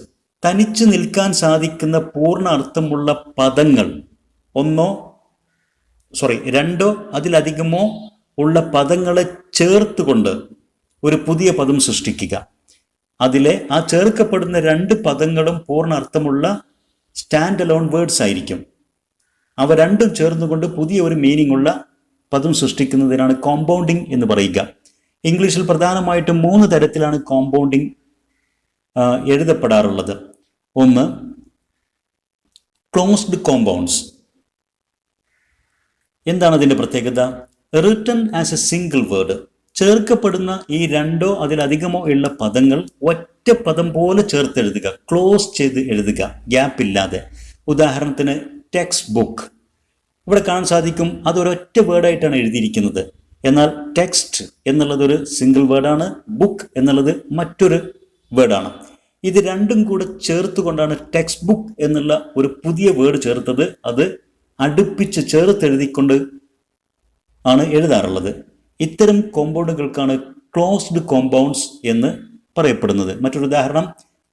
തനിച്ച് നിൽക്കാൻ സാധിക്കുന്ന പൂർണ്ണ അർത്ഥമുള്ള പദങ്ങൾ, രണ്ടോ അതിലധികമോ ഉള്ള പദങ്ങളെ ചേർത്തുകൊണ്ട് ഒരു പുതിയ പദം സൃഷ്ടിക്കുക. അതിലെ ആ ചേർക്കപ്പെടുന്ന 2 പദങ്ങളും പൂർണ്ണ അർത്ഥമുള്ള സ്റ്റാൻഡ് അലോൺ വേർഡ്സ് ആയിരിക്കും. അവ രണ്ടും ചേർന്നുകൊണ്ട് പുതിയ ഒരു മീനിങ് ഉള്ള പദം സൃഷ്ടിക്കുന്നതിനാണ് കോമ്പൗണ്ടിങ് എന്ന് പറയുക. ഇംഗ്ലീഷിൽ പ്രധാനമായിട്ടും 3 തരത്തിലാണ് കോമ്പൗണ്ടിങ് എഴുതപ്പെടാറുള്ളത്. ഒന്ന്, ക്ലോസ്ഡ് കോമ്പൗണ്ട്സ്. എന്താണ് അതിൻ്റെ പ്രത്യേകത? Written as a single word. ചേർക്കപ്പെടുന്ന ഈ 2 അതിലധികമോ ഉള്ള പദങ്ങൾ ഒറ്റ പദം പോലെ ചേർത്തെഴുതുക, ക്ലോസ് ചെയ്ത് എഴുതുക, ഗ്യാപ്പ് ഇല്ലാതെ. ഉദാഹരണത്തിന് ടെക്സ്റ്റ് ബുക്ക്. ഇവിടെ കാണാൻ സാധിക്കും അതൊരൊറ്റ വേർഡായിട്ടാണ് എഴുതിയിരിക്കുന്നത്. എന്നാൽ ടെക്സ്റ്റ് എന്നുള്ളത് ഒരു സിംഗിൾ വേർഡാണ്, ബുക്ക് എന്നുള്ളത് മറ്റൊരു വേർഡാണ്. ഇത് രണ്ടും കൂടെ ചേർത്തുകൊണ്ടാണ് ടെക്സ്റ്റ് ബുക്ക് എന്നുള്ള ഒരു പുതിയ വേർഡ് ചേർത്തത്. അത് അടുപ്പിച്ച് ചേർത്തെഴുതിക്കൊണ്ട് ആണ് എഴുതാറുള്ളത്. ഇത്തരം കോമ്പൗണ്ടുകൾക്കാണ് ക്ലോസ്ഡ് കോമ്പൗണ്ട്സ് എന്ന് പറയപ്പെടുന്നത്. മറ്റൊരു ഉദാഹരണം,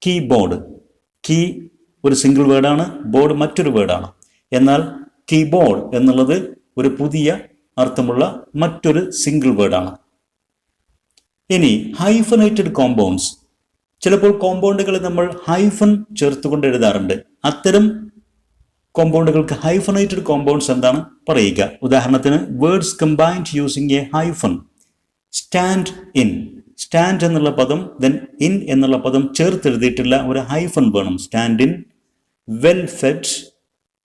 കീബോർഡ്. കീ ഒരു സിംഗിൾ വേർഡാണ്, ബോർഡ് മറ്റൊരു വേർഡാണ്. എന്നാൽ കീബോർഡ് എന്നുള്ളത് ഒരു പുതിയ അർത്ഥമുള്ള മറ്റൊരു സിംഗിൾ വേർഡാണ്. ഇനി ഹൈഫനേറ്റഡ് കോമ്പൗണ്ട്സ്. ചിലപ്പോൾ കോമ്പൗണ്ടുകളെ നമ്മൾ ഹൈഫൻ ചേർത്തുകൊണ്ട് എഴുതാറുണ്ട്. അത്തരം കോമ്പൗണ്ടുകൾക്ക് ഹൈഫനേറ്റഡ് കോമ്പൗണ്ട്സ് എന്താണ് പറയുക? ഉദാഹരണത്തിന് words combined using A hyphen. Stand in. Stand എന്നുള്ള പദം ദെൻ ഇൻ എന്നുള്ള പദം ചേർത്തെഴുതിയിട്ടുള്ള ഒരു ഹൈഫൻ വേണം. Stand in, well fed,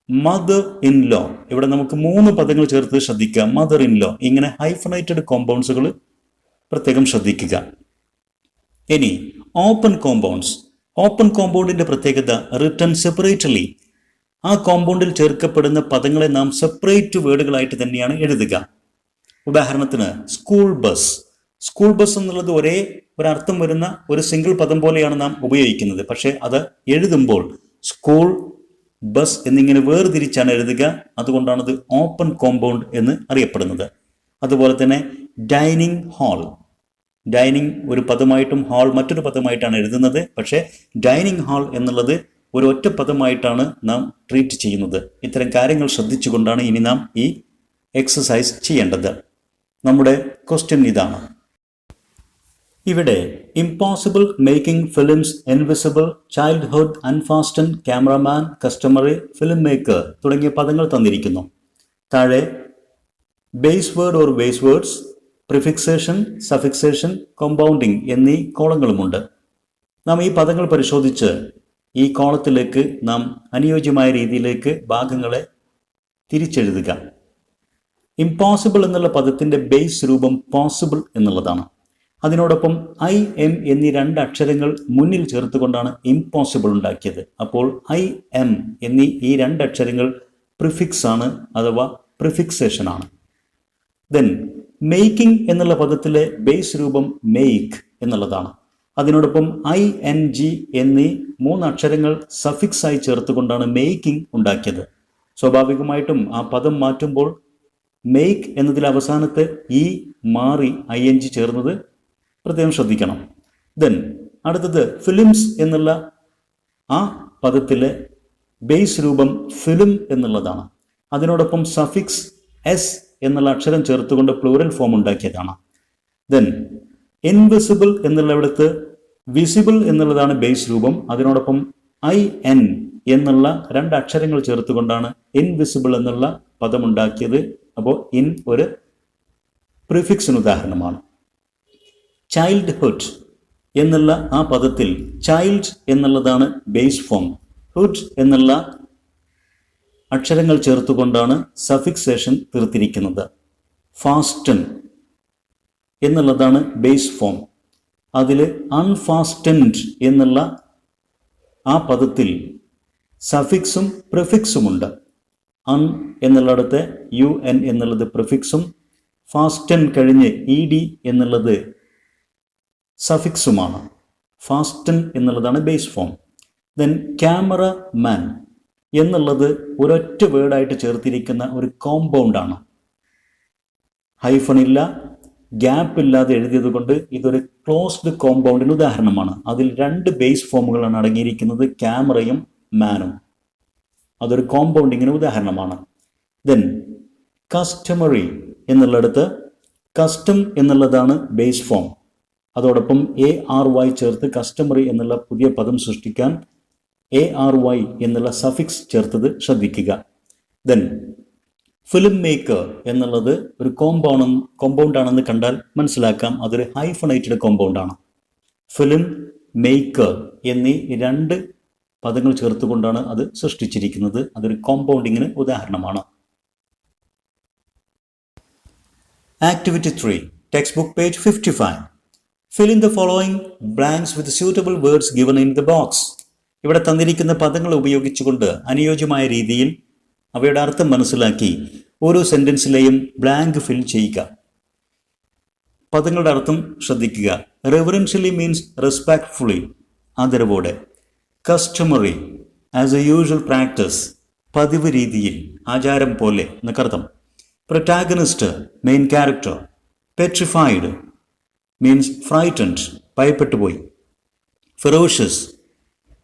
mother in law. ഇവിടെ നമുക്ക് 3 പദങ്ങൾ ചേർത്ത് ശ്രദ്ധിക്കുക. Mother in law. ഇങ്ങനെ ഹൈഫനേറ്റഡ് കോമ്പൗണ്ട്സുകൾ പ്രത്യേകം ശ്രദ്ധിക്കുക. ഇനി ഓപ്പൺ കോമ്പൗണ്ട്സ്. ഓപ്പൺ കോമ്പൗണ്ടിന്റെ പ്രത്യേകത റിട്ടൺ സെപ്പറേറ്റ്ലി. ആ കോമ്പൗണ്ടിൽ ചേർക്കപ്പെടുന്ന പദങ്ങളെ നാം സെപ്പറേറ്റ് വേർഡുകളായിട്ട് തന്നെയാണ് എഴുതുക. ഉദാഹരണത്തിന് സ്കൂൾ ബസ്. സ്കൂൾ ബസ് എന്നുള്ളത് ഒരേ ഒരർത്ഥം വരുന്ന ഒരു സിംഗിൾ പദം പോലെയാണ് നാം ഉപയോഗിക്കുന്നത്. പക്ഷേ അത് എഴുതുമ്പോൾ സ്കൂൾ ബസ് എന്നിങ്ങനെ വേർതിരിച്ചാണ് എഴുതുക. അതുകൊണ്ടാണത് ഓപ്പൺ കോമ്പൗണ്ട് എന്ന് അറിയപ്പെടുന്നത്. അതുപോലെ തന്നെ ഡൈനിങ് ഹാൾ. ഡൈനിങ് ഒരു പദമായിട്ടും ഹാൾ മറ്റൊരു പദമായിട്ടാണ് എഴുതുന്നത്. പക്ഷേ ഡൈനിങ് ഹാൾ എന്നുള്ളത് ഒരു ഒറ്റ പദമായിട്ടാണ് നാം ട്രീറ്റ് ചെയ്യുന്നത്. ഇത്തരം കാര്യങ്ങൾ ശ്രദ്ധിച്ചുകൊണ്ടാണ് ഇനി നാം ഈ എക്സസൈസ് ചെയ്യേണ്ടത്. നമ്മുടെ ക്വസ്റ്റ്യൻ ഇതാണ്. ഇവിടെ impossible, making films, invisible, childhood, unfasten, cameraman, customary, film maker തുടങ്ങിയ പദങ്ങൾ തന്നിരിക്കുന്നു. താഴെ base word or base words, prefixation, suffixation, compounding എന്നീ കോളങ്ങളുമുണ്ട്. നാം ഈ പദങ്ങൾ പരിശോധിച്ച് ഈ കോളത്തിലേക്ക് നാം അനുയോജ്യമായ രീതിയിലേക്ക് ഭാഗങ്ങളെ തിരിച്ചെഴുതുക. ഇംപോസിബിൾ എന്നുള്ള പദത്തിന്റെ ബേസ് രൂപം പോസിബിൾ എന്നുള്ളതാണ്. അതിനോടൊപ്പം IM എന്നീ 2 അക്ഷരങ്ങൾ മുന്നിൽ ചേർത്തുകൊണ്ടാണ് ഇംപോസിബിൾ ഉണ്ടാക്കിയത്. അപ്പോൾ IM എന്നീ ഈ 2 അക്ഷരങ്ങൾ പ്രിഫിക്സ് ആണ്, അഥവാ പ്രിഫിക്സേഷൻ ആണ്. ദെൻ മേക്കിംഗ് എന്നുള്ള പദത്തിലെ ബേസ് രൂപം മെയ്ക്ക് എന്നുള്ളതാണ്. അതിനോടൊപ്പം ING എന്നീ 3 അക്ഷരങ്ങൾ സഫിക്സ് ആയി ചേർത്തുകൊണ്ടാണ് മേക്കിംഗ് ഉണ്ടാക്കിയത്. സ്വാഭാവികമായിട്ടും ആ പദം മാറ്റുമ്പോൾ മേക്ക് എന്നതിൽ അവസാനത്തെ ഈ മാറി ING ചേർന്നത് പ്രത്യേകം ശ്രദ്ധിക്കണം. ദെൻ അടുത്തത് ഫിലിംസ് എന്നുള്ള ആ പദത്തിലെ ബേസ് രൂപം ഫിലിം എന്നുള്ളതാണ്. അതിനോടൊപ്പം സഫിക്സ് S എന്നുള്ള അക്ഷരം ചേർത്തുകൊണ്ട് പ്ലൂറൽ ഫോം ഉണ്ടാക്കിയതാണ്. ദെൻ ഇൻവിസിബിൾ എന്നുള്ളിടത്ത് വിസിബിൾ എന്നുള്ളതാണ് ബേസ് രൂപം. അതിനോടൊപ്പം IN എന്നുള്ള 2 അക്ഷരങ്ങൾ ചേർത്തുകൊണ്ടാണ് ഇൻവിസിബിൾ എന്നുള്ള പദമുണ്ടാക്കിയത്. അപ്പോൾ ഇൻ ഒരു പ്രിഫിക്സിന് ഉദാഹരണമാണ്. ചൈൽഡ്ഹുഡ് എന്നുള്ള ആ പദത്തിൽ ചൈൽഡ് എന്നുള്ളതാണ് ബേസ് ഫോം. ഹുഡ് എന്നുള്ള അക്ഷരങ്ങൾ ചേർത്തുകൊണ്ടാണ് സഫിക്സേഷൻ തീർത്തിരിക്കുന്നത്. ഫാസ്റ്റൻ എന്നുള്ളതാണ് ബേസ് ഫോം. അതിൽ അൺഫാസ്റ്റൻഡ് എന്നുള്ള ആ പദത്തിൽ സഫിക്സും പ്രിഫിക്സുമുണ്ട്. അൺ എന്നുള്ളിടത്ത് UN എന്നുള്ളത് പ്രിഫിക്സും ഫാസ്റ്റൻ കഴിഞ്ഞ് ED എന്നുള്ളത് സഫിക്സുമാണ്. ഫാസ്റ്റൻ എന്നുള്ളതാണ് ബേസ് ഫോം. ദെൻ ക്യാമറ മാൻ എന്നുള്ളത് ഒരൊറ്റ വേർഡായിട്ട് ചേർത്തിരിക്കുന്ന ഒരു കോമ്പൗണ്ടാണ്. ഹൈഫണില്ല, ഗ്യാപ്പ് ഇല്ലാതെ എഴുതിയത് കൊണ്ട് ഇതൊരു ക്ലോസ്ഡ് കോമ്പൗണ്ടിന് ഉദാഹരണമാണ്. അതിൽ 2 ബേസ് ഫോമുകളാണ് അടങ്ങിയിരിക്കുന്നത്, ക്യാമറയും മാനും. അതൊരു കോമ്പൗണ്ടിങ്ങിന് ഉദാഹരണമാണ്. ദെൻ കസ്റ്റമറി എന്നുള്ളിടത്ത് കസ്റ്റം എന്നുള്ളതാണ് ബേസ് ഫോം. അതോടൊപ്പം ARY ചേർത്ത് കസ്റ്റമറി എന്നുള്ള പുതിയ പദം സൃഷ്ടിക്കാൻ ARY എന്നുള്ള സഫിക്സ് ചേർത്തത് ശ്രദ്ധിക്കുക. ദെൻ ഫിലിം മേക്കർ എന്നുള്ളത് ഒരു കോമ്പൗണ്ടാണെന്ന് കണ്ടാൽ മനസ്സിലാക്കാം, അതൊരു ഹൈഫണൈറ്റഡ് കോമ്പൗണ്ടാണ്. ഫിലിം മേക്കർ എന്നീ 2 പദങ്ങൾ ചേർത്തുകൊണ്ടാണ് അത് സൃഷ്ടിച്ചിരിക്കുന്നത്. അതൊരു കോമ്പൗണ്ടിങ്ങിന് ഉദാഹരണമാണ്. Activity 3, textbook page 55. Fill in the following blanks with suitable words given in the box. ഇവിടെ തന്നിരിക്കുന്ന പദങ്ങൾ ഉപയോഗിച്ചുകൊണ്ട് അനുയോജ്യമായ രീതിയിൽ അവയുടെ അർത്ഥം മനസ്സിലാക്കി ഓരോ സെന്റൻസിലെയും ബ്ലാങ്ക് ഫിൽ ചെയ്യുക. പദങ്ങളുടെ അർത്ഥം ശ്രദ്ധിക്കുക. റെവറൻഷ്യലി മീൻസ് റെസ്പെക്ട്ഫുള്ളി, ആദരവോടെ. Customary as a usual practice, പതിവ് രീതിയിൽ, ആചാരം പോലെ എന്നർത്ഥം. Protagonist main character. Petrified means frightened, ഭയപ്പെട്ടുപോയി. ഫെറോഷ്യസ്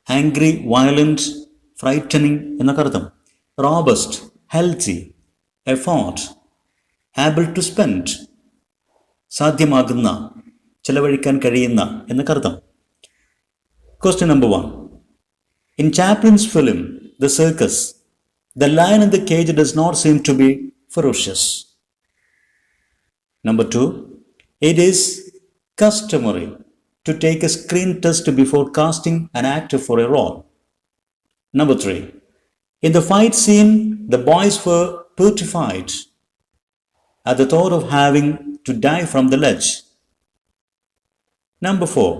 ആംഗ്രി, വയലന്റ്, ഫ്രൈറ്റനിങ് എന്നർത്ഥം. Robust healthy, effort, able to spend, സാധ്യമാകുന്ന, ചെലവഴിക്കാൻ കഴിയുന്ന എന്നർത്ഥം. Question number 1. In Chaplin's film The Circus, the lion in the cage does not seem to be ferocious. Number 2. It is customary to take a screen test before casting an actor for a role. Number 3. In the fight scene, the boys were petrified at the thought of having to die from the ledge. Number 4.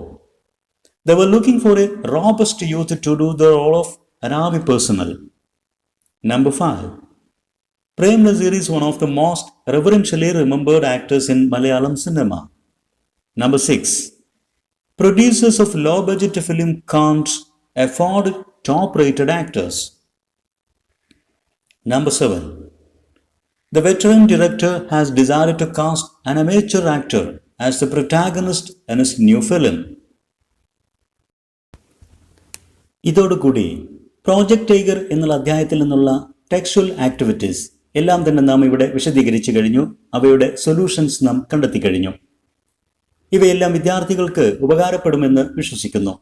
They were looking for a robust youth to do the role of an army personnel. Number 5. Prem Nazir is one of the most reverentially remembered actors in Malayalam cinema. Number 6. Producers of low-budget film can't afford top-rated actors. Number 7. The veteran director has decided to cast an amateur actor as the protagonist in his new film. ഇതോടുകൂടി project tiger എന്നുള്ള അധ്യായത്തിൽ നിന്നുള്ള textual activities എല്ലാം തന്നെ നാം ഇവിടെ വിശദീകരിച്ചു കഴിഞ്ഞു. അവയുടെ സൊല്യൂഷൻസ് നാം കണ്ടെത്തി കഴിഞ്ഞു. ഇവയെല്ലാം വിദ്യാർത്ഥികൾക്ക് ഉപകാരപ്പെടുമെന്ന് വിശ്വസിക്കുന്നു.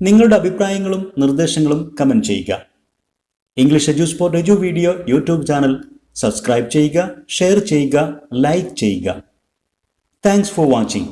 നിങ്ങളുടെ അഭിപ്രായങ്ങളും നിർദ്ദേശങ്ങളും കമന്റ് ചെയ്യുക. English Eduport edu video YouTube channel subscribe ചെയ്യുക, ഷെയർ ചെയ്യുക, ലൈക്ക് ചെയ്യുക. Thanks for watching.